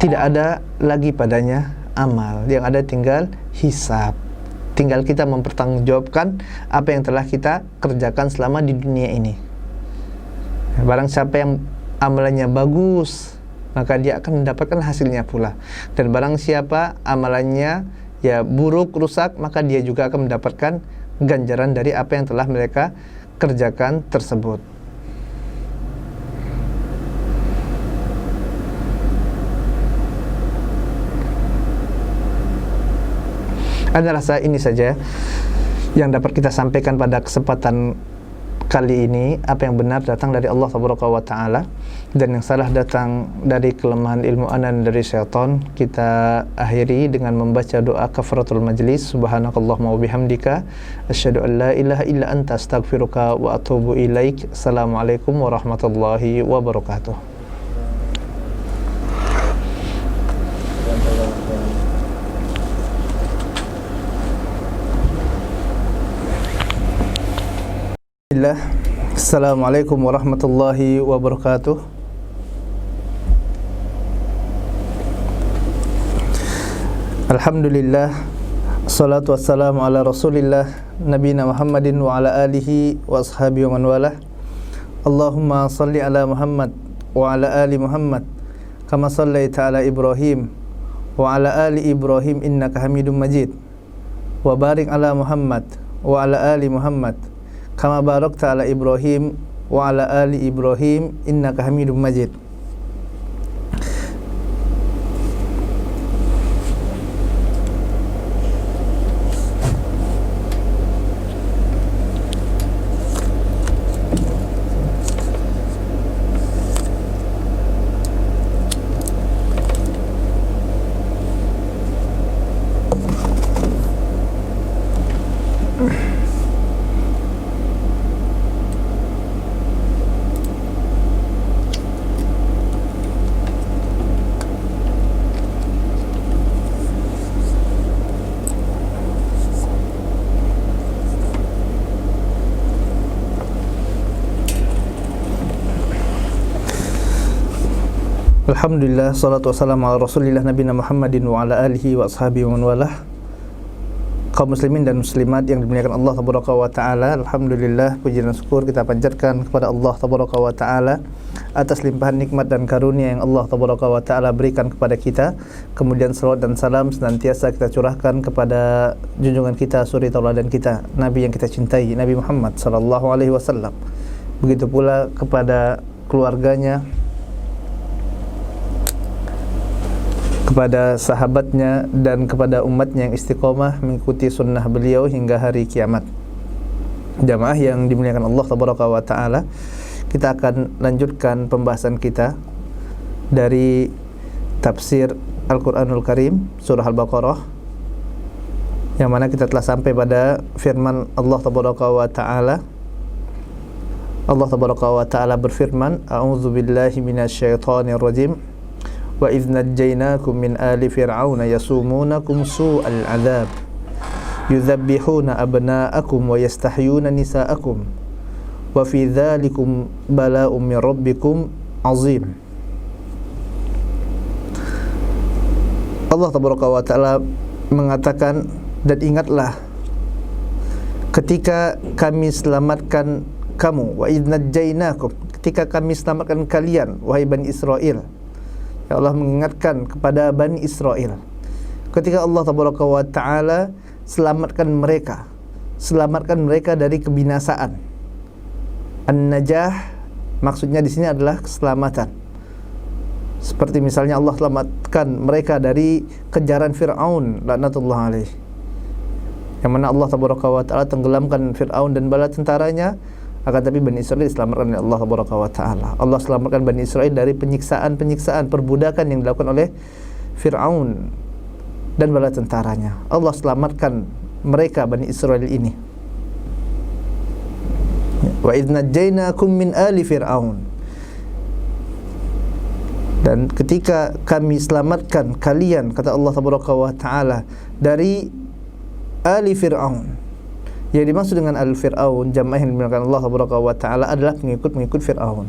tidak ada lagi padanya amal, yang ada tinggal hisab, tinggal kita mempertanggungjawabkan apa yang telah kita kerjakan selama di dunia ini. Barang siapa yang amalannya bagus, maka dia akan mendapatkan hasilnya pula, dan barang siapa amalannya, ya, buruk, rusak, maka dia juga akan mendapatkan ganjaran dari apa yang telah mereka kerjakan tersebut. Anda rasa ini saja yang dapat kita sampaikan pada kesempatan kali ini apa yang benar datang dari Allah Subhanahu wa taala dan yang salah datang dari kelemahan ilmu ana dan dari syaitan. Kita akhiri dengan membaca doa kafaratul majlis. Subhanakallahumma wa bihamdika asyhadu an la ilaha illa anta astaghfiruka wa atubu ilaik. Assalamualaikum warahmatullahi wabarakatuh. Assalamualaikum warahmatullahi wabarakatuh. Alhamdulillah, salatu wassalamu ala rasulillah nabiyina Muhammadin wa ala alihi wa ashabihi wa man walah. Allahumma salli ala Muhammad wa ala ali Muhammad kama sallaita ala Ibrahim wa ala ali Ibrahim innaka Hamidum Majid. Wa barik ala Muhammad wa ala ali Muhammad kama barakta ala Ibrahim wa ala ali Ibrahim innaka Hamidum Majid. Alhamdulillah, salatu wassalamu ala rasulillah nabiyina Muhammadin wa ala alihi wa ashabihi wa man walah. Kaum muslimin dan muslimat yang dimuliakan Allah tabaraka wa taala, alhamdulillah, puji dan syukur kita panjatkan kepada Allah tabaraka wa taala atas limpahan nikmat dan karunia yang Allah tabaraka wa taala berikan kepada kita. Kemudian salawat dan salam senantiasa kita curahkan kepada junjungan kita, suri tauladan kita, nabi yang kita cintai, Nabi Muhammad sallallahu alaihi wasallam. Begitu pula kepada keluarganya, kepada sahabatnya dan kepada umatnya yang istiqomah mengikuti sunnah beliau hingga hari kiamat. Jamaah yang dimuliakan Allah tabaraka wa taala, kita akan lanjutkan pembahasan kita dari tafsir Al-Qur'anul Karim surah Al-Baqarah, yang mana kita telah sampai pada firman Allah tabaraka wa taala. Allah tabaraka wa taala berfirman, a'udzubillahi minasyaitonir rajim. Wa idh najjaynakum min ali fir'auna yasumunakum su'al 'adzab yudzabbihuna abna'akum wa yastahyuna nisa'akum wa fi dzalikum bala'un min rabbikum 'azim. Allah tabaraka wa taala mengatakan, dan ingatlah ketika kami selamatkan kamu, wa idh najjaynakum, ketika kami selamatkan kalian wahai Bani Israel. Ya Allah mengingatkan kepada Bani Israel ketika Allah tabaraka wa taala selamatkan mereka dari kebinasaan. An-najah maksudnya di sini adalah keselamatan. Seperti misalnya Allah selamatkan mereka dari kejaran Fir'aun laknatullah alaih, yang mana Allah tabaraka wa taala tenggelamkan Fir'aun dan bala tentaranya. Akan tapi Bani Israel diselamatkan oleh Allah tabaraka wa taala. Allah selamatkan Bani Israel dari penyiksaan, perbudakan yang dilakukan oleh Fir'aun dan bala tentaranya. Allah selamatkan mereka Bani Israel ini. Wa idh najjaynakum min ali fir'aun, dan ketika kami selamatkan kalian, kata Allah tabaraka wa taala, dari ali Fir'aun. Yang dimaksud dengan al-Fir'aun, jamaah yang dimuliakan Allah tabaraka wa taala, adalah pengikut-pengikut Fir'aun.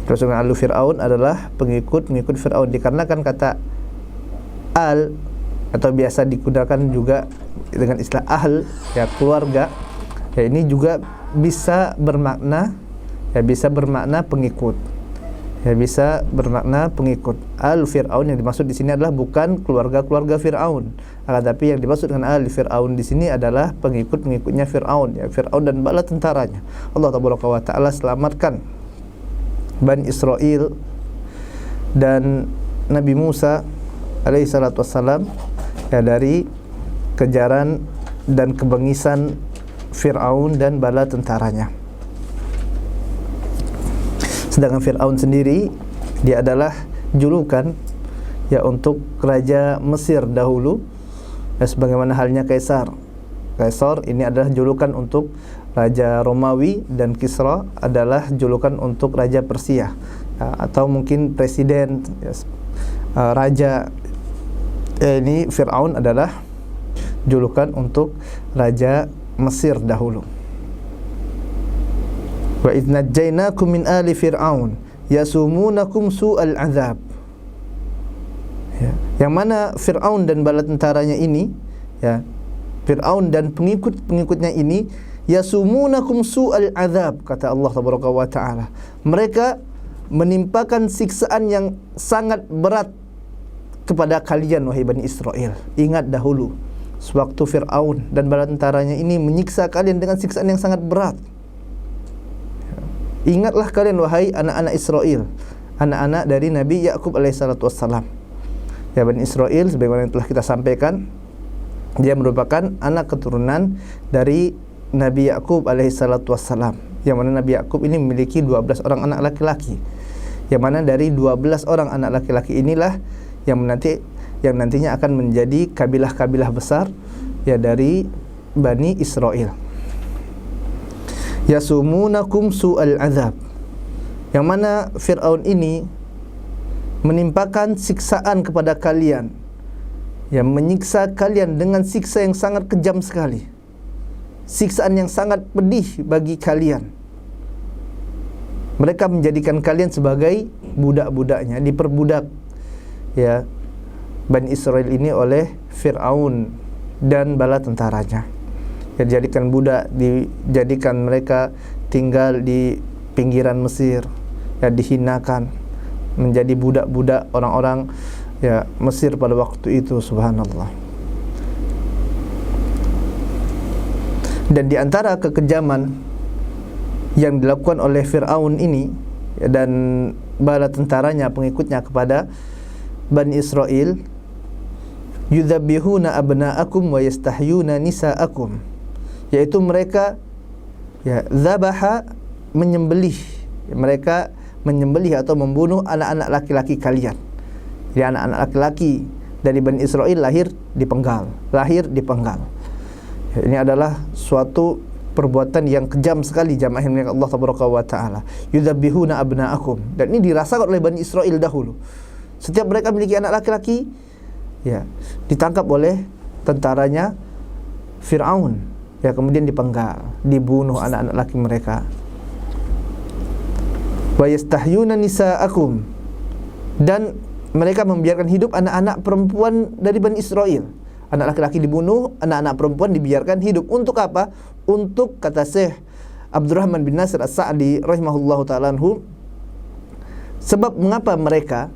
Terus dengan al-Fir'aun adalah pengikut-pengikut Fir'aun, dikarenakan kata al atau biasa digunakan juga dengan istilah ahl, ya keluarga. Ya ini juga bisa bermakna pengikut. Ya bisa bermakna pengikut. Al-Fir'aun yang dimaksud di sini adalah bukan keluarga-keluarga Fir'aun. Akan tapi yang dimaksud dengan al-Fir'aun di sini adalah pengikut-pengikutnya Fir'aun, ya Fir'aun dan bala tentaranya. Allah tabaraka wa taala selamatkan Bani Israel dan Nabi Musa alaihi salatu wassalam ya dari kejaran dan kebengisan Fir'aun dan bala tentaranya. Sedangkan Fir'aun sendiri dia adalah julukan ya untuk raja Mesir dahulu, ya, sebagaimana halnya Kaisar. Kaisar ini adalah julukan untuk raja Romawi, dan Kisra adalah julukan untuk raja Persia, ya, atau mungkin presiden, ya, raja. Ini Fir'aun adalah julukan untuk raja Mesir dahulu. Wa idz najjaynakum min ali fir'aun yasumunakum su'al azab. Ya, yang mana Fir'aun dan bala tentaranya ini, ya, Fir'aun dan pengikut-pengikutnya ini, yasumunakum su'al azab, kata Allah tabaraka wa taala. Mereka menimpakan siksaan yang sangat berat kepada kalian wahai Bani Israel. Ingat dahulu sewaktu Fir'aun dan bala tentaranya ini menyiksa kalian dengan siksaan yang sangat berat. Ingatlah kalian wahai anak-anak Israel, anak-anak dari Nabi Yakub alaihissalatu wassalam. Ya, Bani Israel sebagaimana yang telah kita sampaikan, dia merupakan anak keturunan dari Nabi Yakub alaihissalatu wassalam, yang mana Nabi Yakub ini memiliki 12 orang anak laki-laki, yang mana dari 12 orang anak laki-laki inilah yang nantinya akan menjadi kabilah-kabilah besar, ya, dari Bani Israel. Yasumunakum su'al azab, yang mana Fir'aun ini menimpakan siksaan kepada kalian, yang menyiksa kalian dengan siksa yang sangat kejam sekali, siksaan yang sangat pedih bagi kalian. Mereka menjadikan kalian sebagai budak-budaknya, diperbudak, ya, Bani Israel ini oleh Fir'aun dan bala tentaranya. Ya, dijadikan budak, dijadikan mereka tinggal di pinggiran Mesir, ya, dihinakan, menjadi budak-budak orang-orang, ya, Mesir pada waktu itu, subhanallah. Dan di antara kekejaman yang dilakukan oleh Fir'aun ini, ya, dan bala tentaranya, pengikutnya kepada Bani Israel, yudzabbihuna abna'akum wa yastahyuna nisa'akum, yaitu mereka, ya, zabaha, menyembelih, mereka menyembelih atau membunuh anak-anak laki-laki kalian. Jadi anak-anak laki-laki dari Bani Israel lahir dipenggal. Ya, ini adalah suatu perbuatan yang kejam sekali, jamaah yang Allah tabaraka wa taala. Yudzabbihuna abna'akum, dan ini dirasakan oleh Bani Israel dahulu. Setiap mereka memiliki anak laki-laki, ya, ditangkap oleh tentaranya Fir'aun, ya, kemudian dipenggal, dibunuh anak-anak laki mereka. Wa yastahyuna nisa'akum, dan mereka membiarkan hidup anak-anak perempuan dari Bani Israel. Anak laki-laki dibunuh, anak-anak perempuan dibiarkan hidup. Untuk apa? Untuk, kata Syekh Abdurrahman bin Nasir As-Sa'di rahimahullahu ta'ala anhu, sebab mengapa mereka,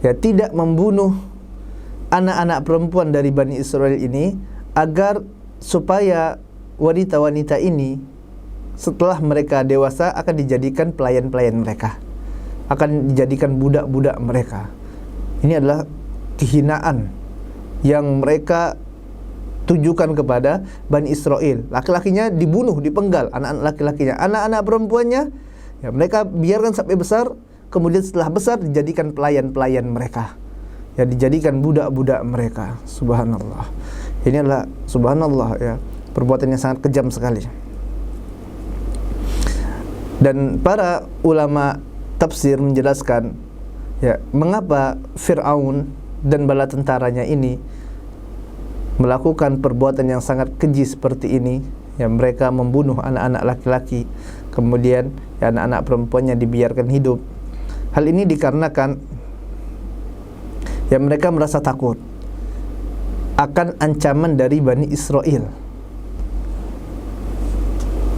ya, tidak membunuh anak-anak perempuan dari Bani Israel ini, agar supaya wanita-wanita ini setelah mereka dewasa akan dijadikan pelayan-pelayan mereka, akan dijadikan budak-budak mereka. Ini adalah kehinaan yang mereka tujukan kepada Bani Israel. Laki-lakinya dibunuh, dipenggal, anak-anak laki-lakinya. Anak-anak perempuannya, ya, mereka biarkan sampai besar, kemudian setelah besar dijadikan pelayan-pelayan mereka, ya, dijadikan budak-budak mereka. Subhanallah. Ini adalah, subhanallah, ya, perbuatan yang sangat kejam sekali. Dan para ulama tafsir menjelaskan, ya, mengapa Fir'aun dan bala tentaranya ini melakukan perbuatan yang sangat keji seperti ini, ya, mereka membunuh anak-anak laki-laki, kemudian, ya, anak-anak perempuannya dibiarkan hidup. Hal ini dikarenakan, ya, mereka merasa takut akan ancaman dari Bani Israel.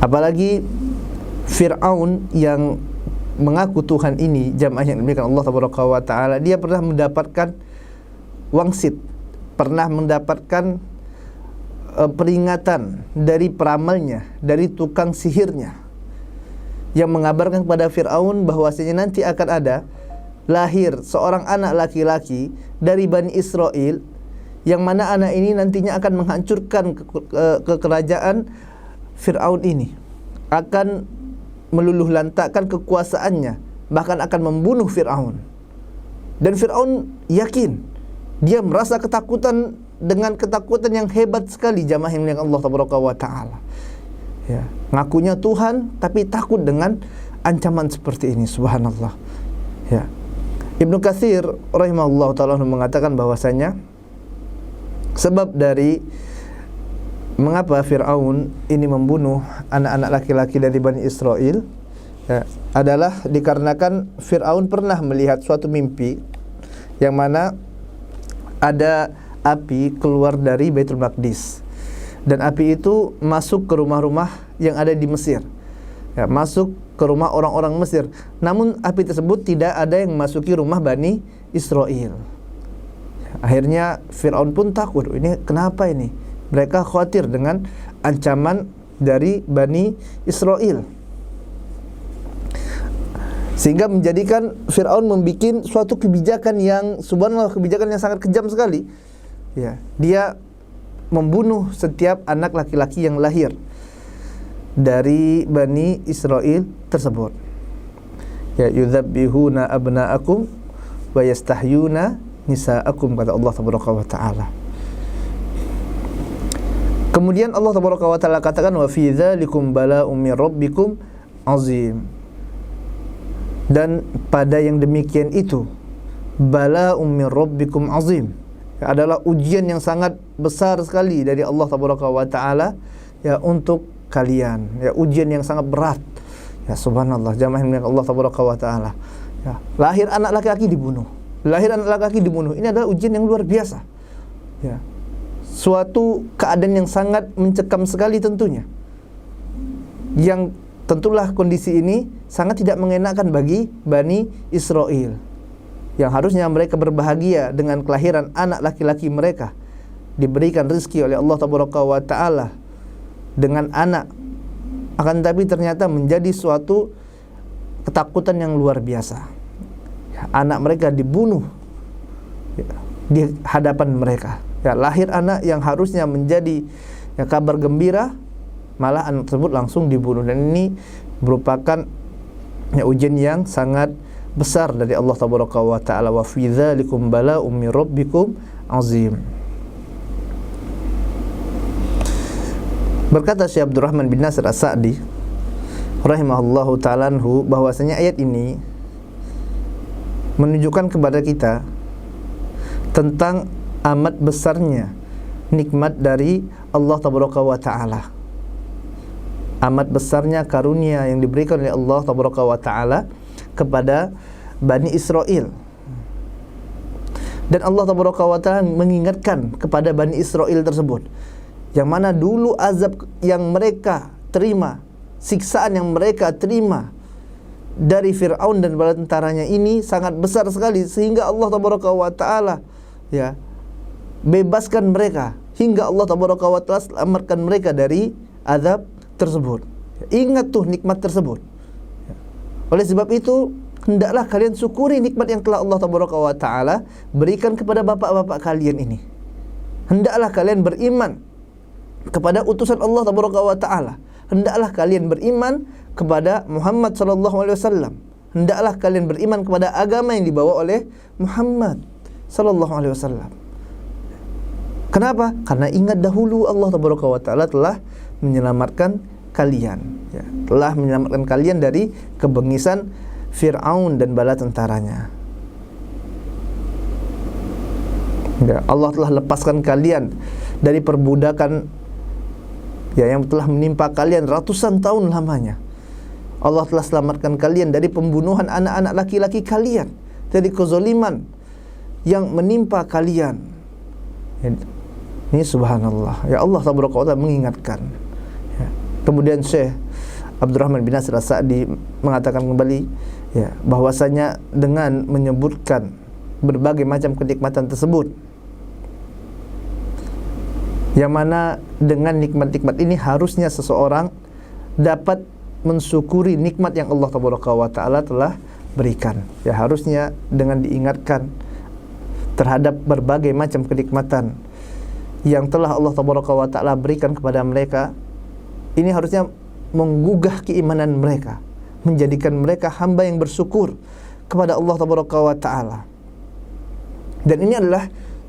Apalagi Fir'aun yang mengaku Tuhan ini, jamaah yang diberikan Allah tabaraka wa ta'ala, dia pernah mendapatkan wangsit, pernah mendapatkan peringatan dari peramalnya, dari tukang sihirnya, yang mengabarkan kepada Fir'aun bahwasanya nanti akan ada lahir seorang anak laki-laki dari Bani Israel, yang mana anak ini nantinya akan menghancurkan kekerajaan Fir'aun ini, akan meluluhlantakkan kekuasaannya, bahkan akan membunuh Fir'aun. Dan Fir'aun yakin, dia merasa ketakutan dengan ketakutan yang hebat sekali, jamaah yang dimuliakan Allah tabaraka wa taala. Ya, ngakunya Tuhan tapi takut dengan ancaman seperti ini, subhanallah. Ya. Ibnu Katsir rahimahullah taala mengatakan bahwasanya sebab dari mengapa Fir'aun ini membunuh anak-anak laki-laki dari Bani Israel, ya, adalah dikarenakan Fir'aun pernah melihat suatu mimpi yang mana ada api keluar dari Baitul Maqdis, dan api itu masuk ke rumah-rumah yang ada di Mesir, ya, masuk ke rumah orang-orang Mesir. Namun api tersebut tidak ada yang memasuki rumah Bani Israel. Akhirnya Fir'aun pun takut, ini kenapa ini? Mereka khawatir dengan ancaman dari Bani Israel, sehingga menjadikan Fir'aun membuat suatu kebijakan yang subhanallah, kebijakan yang sangat kejam sekali. Ya, dia membunuh setiap anak laki-laki yang lahir dari Bani Israel tersebut. Ya, yudzabbihuna abna'akum wa yastahyuna nisa'akum, kata Allah tabaraka wa taala. Kemudian Allah tabaraka wa taala katakan, wa fi dzalikum bala'um min rabbikum azim. Dan pada yang demikian itu, bala'um min rabbikum azim, adalah ujian yang sangat besar sekali dari Allah tabaraka wa taala, ya, untuk kalian, ya, ujian yang sangat berat. Ya, subhanallah, jamaah yang Allah tabaraka wa taala. Ya, lahir anak laki-laki dibunuh. Lahir anak laki-laki dibunuh. Ini adalah ujian yang luar biasa. Ya. Suatu keadaan yang sangat mencekam sekali tentunya. Yang tentulah kondisi ini sangat tidak mengenakan bagi Bani Israel, yang harusnya mereka berbahagia dengan kelahiran anak laki-laki mereka, diberikan rezeki oleh Allah tabaraka wa taala dengan anak. Akan tetapi ternyata menjadi suatu ketakutan yang luar biasa. Ya, anak mereka dibunuh, ya, di hadapan mereka. Ya, lahir anak yang harusnya menjadi, ya, kabar gembira, malah anak tersebut langsung dibunuh. Dan ini merupakan, ya, ujian yang sangat besar dari Allah tabaraka wa taala. Wa fi dzalikum bala'um min rabbikum azim. Berkata Syekh Abdurrahman bin Nasir As-Sa'di rahimahullahu ta'ala anhu, bahwasanya ayat ini menunjukkan kepada kita tentang amat besarnya nikmat dari Allah tabaraka wa taala, amat besarnya karunia yang diberikan oleh Allah tabaraka wa taala kepada Bani Israel. Dan Allah tabaraka wa taala mengingatkan kepada Bani Israel tersebut, yang mana dulu azab yang mereka terima, siksaan yang mereka terima dari Fir'aun dan bala tentaranya ini sangat besar sekali, sehingga Allah tabaraka wa taala, ya, bebaskan mereka, hingga Allah tabaraka wa taala selamatkan mereka dari azab tersebut. Ingat tuh nikmat tersebut. Oleh sebab itu, hendaklah kalian syukuri nikmat yang telah Allah tabaraka wa taala berikan kepada bapak-bapak kalian ini. Hendaklah kalian beriman kepada utusan Allah tabaraka wa taala. Hendaklah kalian beriman kepada Muhammad sallallahu alaihi wasallam. Hendaklah kalian beriman kepada agama yang dibawa oleh Muhammad sallallahu alaihi wasallam. Kenapa? Karena ingat dahulu Allah tabaraka wa taala telah menyelamatkan kalian, ya, telah menyelamatkan kalian dari kebengisan Fir'aun dan bala tentaranya. Ya, Allah telah lepaskan kalian dari perbudakan, ya, yang telah menimpa kalian ratusan tahun lamanya. Allah telah selamatkan kalian dari pembunuhan anak-anak laki-laki kalian, dari kezaliman yang menimpa kalian. Ya, ini subhanallah, ya, Allah tabaraka wa taala mengingatkan. Ya. Kemudian Syekh Abdurrahman bin Nasir As-Sa'di mengatakan kembali, ya, bahwasanya dengan menyebutkan berbagai macam kenikmatan tersebut, yang mana dengan nikmat-nikmat ini harusnya seseorang dapat mensyukuri nikmat yang Allah tabaraka wa taala telah berikan. Ya, harusnya dengan diingatkan terhadap berbagai macam kenikmatan yang telah Allah tabaraka wa taala berikan kepada mereka, ini harusnya menggugah keimanan mereka, menjadikan mereka hamba yang bersyukur kepada Allah Tabaraka wa Ta'ala. Dan ini adalah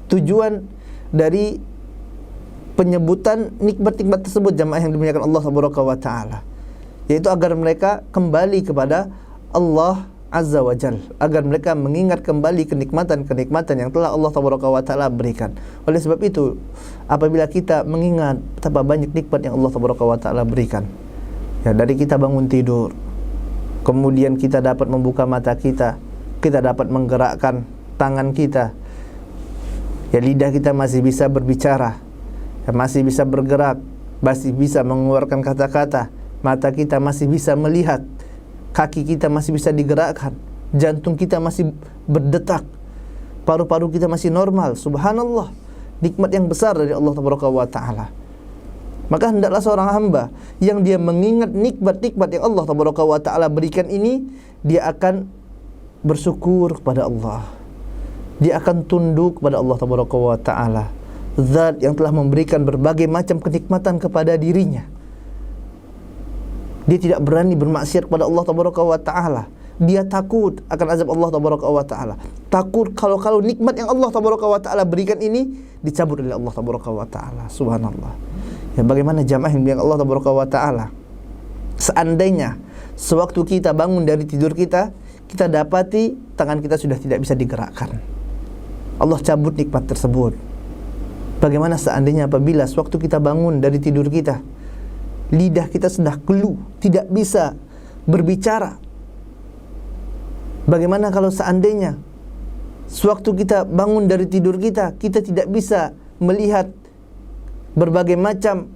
tujuan dari penyebutan nikmat-nikmat tersebut, jamaah yang dimuliakan Allah Tabaraka wa Ta'ala, yaitu agar mereka kembali kepada Allah Azza wa Jal, agar mereka mengingat kembali kenikmatan-kenikmatan yang telah Allah Tabaraka wa Ta'ala berikan. Oleh sebab itu, apabila kita mengingat betapa banyak nikmat yang Allah Tabaraka wa Ta'ala berikan, ya, dari kita bangun tidur, kemudian kita dapat membuka mata kita dapat menggerakkan tangan kita, ya, lidah kita masih bisa berbicara, ya, masih bisa bergerak, masih bisa mengeluarkan kata-kata, mata kita masih bisa melihat, kaki kita masih bisa digerakkan, jantung kita masih berdetak, paru-paru kita masih normal. Subhanallah, nikmat yang besar dari Allah Tabaraka wa Ta'ala. Maka hendaklah seorang hamba yang dia mengingat nikmat-nikmat yang Allah Tabaraka wa Ta'ala berikan ini, dia akan bersyukur kepada Allah, dia akan tunduk kepada Allah Tabaraka wa Ta'ala, zat yang telah memberikan berbagai macam kenikmatan kepada dirinya. Dia tidak berani bermaksiat kepada Allah Tabaraka wa Ta'ala. Dia takut akan azab Allah Tabaraka wa Ta'ala. Takut kalau nikmat yang Allah Tabaraka wa Ta'ala berikan ini dicabut oleh Allah Tabaraka wa Ta'ala. Subhanallah. Ya, bagaimana jamaah yang Allah Tabaraka wa Ta'ala, seandainya sewaktu kita bangun dari tidur kita dapati tangan kita sudah tidak bisa digerakkan, Allah cabut nikmat tersebut. Bagaimana seandainya apabila sewaktu kita bangun dari tidur kita, lidah kita sudah keluh, tidak bisa berbicara? Bagaimana kalau seandainya sewaktu kita bangun dari tidur kita tidak bisa melihat berbagai macam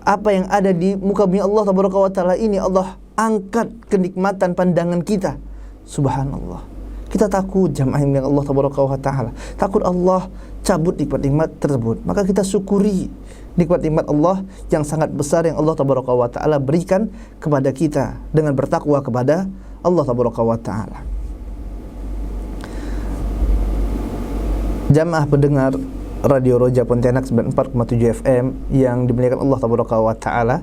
apa yang ada di muka bumi Allah Tabaraka wa Ta'ala ini? Allah angkat kenikmatan pandangan kita. Subhanallah. Kita takut jamaah yang Allah Tabaraka wa Ta'ala, takut Allah cabut nikmat-nikmat tersebut. Maka kita syukuri nikmat-nikmat Allah yang sangat besar yang Allah Tabaraka wa Ta'ala berikan kepada kita dengan bertakwa kepada Allah Tabaraka wa Ta'ala. Jamaah pendengar Radio Roja Pontianak 94,7 FM yang dimuliakan Allah Tabaraka wa Ta'ala,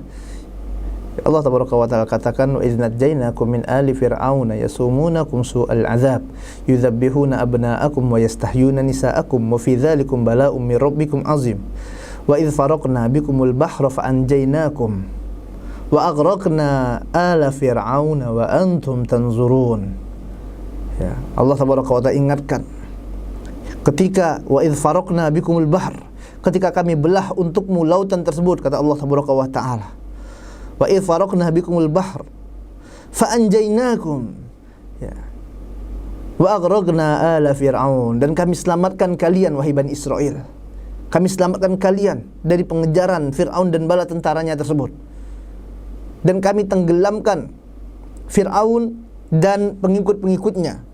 Allah Tabaraka wa Ta'ala katakan, wa idh najjaynakum min ali fir'auna yasumunakum su'al azab yudzabbihuna abna'akum wa yastahyuna nisa'akum wa fi dzalikum bala'un min rabbikum azim wa idh faraqna bikumul bahra fa anjaynakum wa aghraqna ala fir'auna wa antum tanzurun. Ya, Allah Tabaraka wa Ta'ala ingatkan ketika wa idh faraqna bikumul bahr, ketika kami belah untukmu lautan tersebut, kata Allah Tabaraka wa Ta'ala, wa idh faraqna bikumul bahr fa anjaynakum, ya, wa aghraqna ala fir'aun, dan kami selamatkan kalian wahai Bani Israel, kami selamatkan kalian dari pengejaran Fir'aun dan bala tentaranya tersebut, dan kami tenggelamkan Fir'aun dan pengikut-pengikutnya.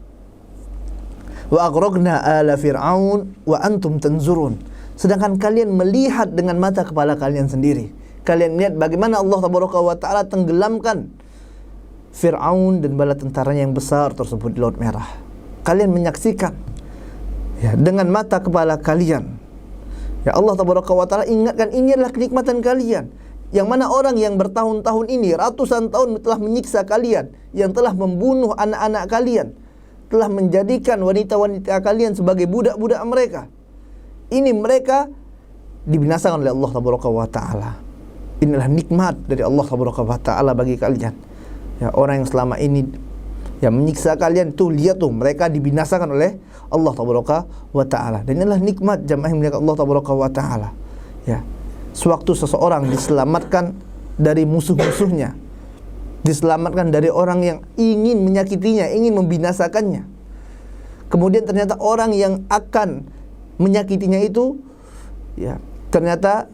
Wa aghraqna ala fir'aun wa antum tanzurun, sedangkan kalian melihat dengan mata kepala kalian sendiri. Kalian lihat bagaimana Allah Tabaraka wa Ta'ala tenggelamkan Fir'aun dan bala tentaranya yang besar tersebut di Laut Merah. Kalian menyaksikan, ya, dengan mata kepala kalian. Ya, Allah Tabaraka wa Ta'ala ingatkan, ini adalah kenikmatan kalian, yang mana orang yang bertahun-tahun ini, ratusan tahun telah menyiksa kalian, yang telah membunuh anak-anak kalian, telah menjadikan wanita-wanita kalian sebagai budak-budak mereka. Ini mereka dibinasakan oleh Allah Tabaraka wa Ta'ala. Inilah nikmat dari Allah Tabaraka wa Ta'ala bagi kalian. Ya, orang yang selama ini yang menyiksa kalian tuh, lihat tuh, mereka dibinasakan oleh Allah Tabaraka wa Ta'ala. Dan inilah nikmat jamaah yang muliakan Allah Tabaraka wa Ta'ala. Ya, sewaktu seseorang diselamatkan dari musuh-musuhnya, diselamatkan dari orang yang ingin menyakitinya, ingin membinasakannya, kemudian ternyata orang yang akan menyakitinya itu, ya, ternyata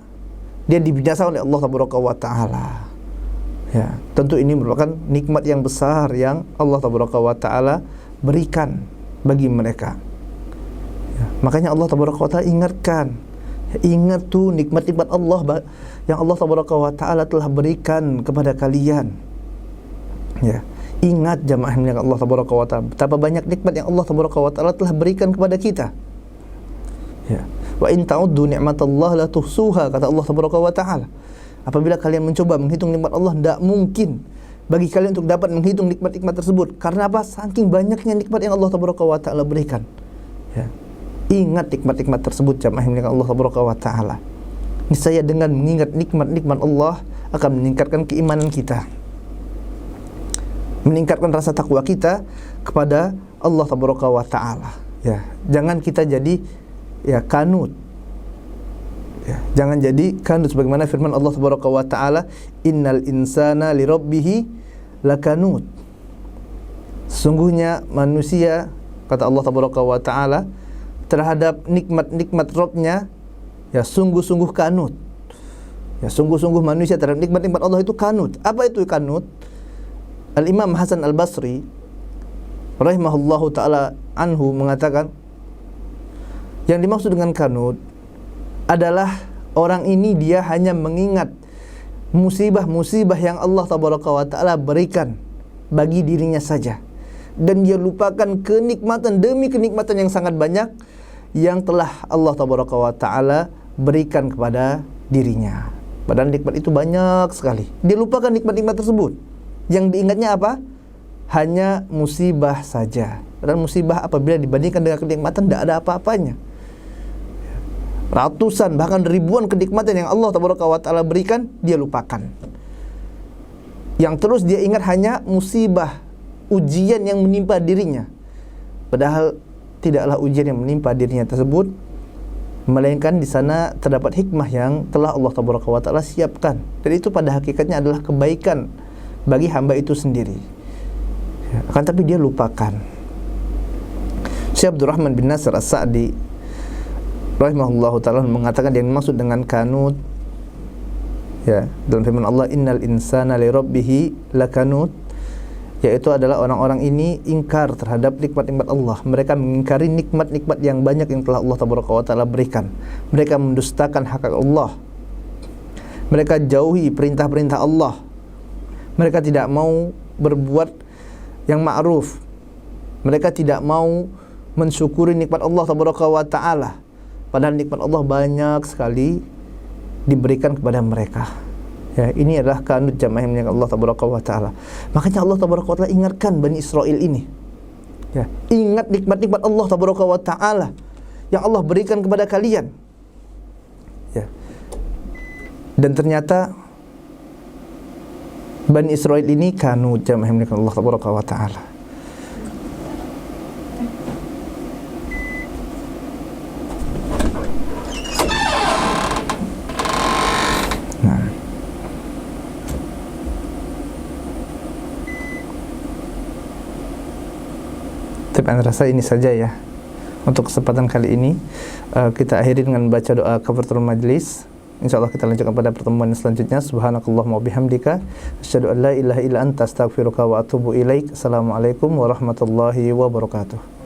dia dibinasakan oleh Allah Tabaraka wa Ta'ala. Ya, tentu ini merupakan nikmat yang besar yang Allah Tabaraka wa Ta'ala berikan bagi mereka. Ya, makanya Allah Tabaraka wa Ta'ala ingatkan, ya, ingat tuh nikmat-nikmat Allah yang Allah Tabaraka wa Ta'ala telah berikan kepada kalian. Ya, ingat jamaah yang Allah Tabaraka wa Ta'ala, betapa banyak nikmat yang Allah Tabaraka wa Ta'ala telah berikan kepada kita. Ya, wa in ta'uddu ni'matallahi la tuhsuha, kata Allah Tabaraka wa Ta'ala. Apabila kalian mencoba menghitung nikmat Allah, tidak mungkin bagi kalian untuk dapat menghitung nikmat-nikmat tersebut. Karena apa? Saking banyaknya nikmat yang Allah Tabaraka wa Ta'ala berikan. Ya. Ingat nikmat-nikmat tersebut, jamaah yang Allah Tabaraka wa Ta'ala. Niscaya dengan mengingat nikmat-nikmat Allah akan meningkatkan keimanan kita, meningkatkan rasa takwa kita kepada Allah Tabaraka wa Ta'ala. Ya, jangan kita jadi kanut. Ya, jangan jadi kanut sebagaimana firman Allah Tabaraka wa Ta'ala, innal insana lirabbih lakanut. Sesungguhnya manusia, kata Allah Tabaraka wa Ta'ala, terhadap nikmat-nikmat Rabb-nya sungguh-sungguh kanut. Ya, sungguh-sungguh manusia terhadap nikmat-nikmat Allah itu kanut. Apa itu kanut? Al-Imam Hasan Al-Basri rahimahullahu ta'ala anhu mengatakan, yang dimaksud dengan kanut adalah orang ini dia hanya mengingat musibah-musibah yang Allah Tabaraka wa Ta'ala berikan bagi dirinya saja, dan dia lupakan kenikmatan demi kenikmatan yang sangat banyak yang telah Allah Tabaraka wa Ta'ala berikan kepada dirinya. Padahal nikmat itu banyak sekali. Dia lupakan nikmat-nikmat tersebut. Yang diingatnya apa? Hanya musibah saja. Padahal musibah apabila dibandingkan dengan kenikmatan tidak ada apa-apanya. Ratusan bahkan ribuan kenikmatan yang Allah Tabaraka wa Ta'ala berikan, dia lupakan. Yang terus dia ingat hanya musibah, ujian yang menimpa dirinya. Padahal tidaklah ujian yang menimpa dirinya tersebut, melainkan di sana terdapat hikmah yang telah Allah Tabaraka wa Ta'ala siapkan. Dan itu pada hakikatnya adalah kebaikan bagi hamba itu sendiri. Akan tapi dia lupakan. Syekh Abdurrahman bin Nasir As-Sa'di rahimahullahu ta'ala mengatakan yang dimaksud dengan kanut dalam firman Allah, innal insana lirabbih lakanut, yaitu adalah orang-orang ini ingkar terhadap nikmat-nikmat Allah. Mereka mengingkari nikmat-nikmat yang banyak yang telah Allah Tabaraka wa Ta'ala berikan. Mereka mendustakan hak Allah. Mereka jauhi perintah-perintah Allah. Mereka tidak mau berbuat yang ma'ruf. Mereka tidak mau mensyukuri nikmat Allah Tabaraka wa Ta'ala. Padahal nikmat Allah banyak sekali diberikan kepada mereka. Ya, ini adalah kanut jamaah yang Allah Tabaraka wa Ta'ala. Makanya Allah Tabaraka wa Ta'ala ingatkan Bani Israel ini. Ya, ingat nikmat-nikmat Allah Tabaraka wa Ta'ala yang Allah berikan kepada kalian. Ya. Dan ternyata Bani Israel ini kanut jamaah yang Allah Tabaraka wa Ta'ala. Saya rasa ini saja ya untuk kesempatan kali ini. Kita akhiri dengan baca doa kafaratul majlis. InsyaAllah kita lanjutkan pada pertemuan selanjutnya. Subhanakallahumma wa bihamdika asyhadu an la ilaha illa anta astaghfiruka wa atubu ilaik. Assalamualaikum warahmatullahi wabarakatuh.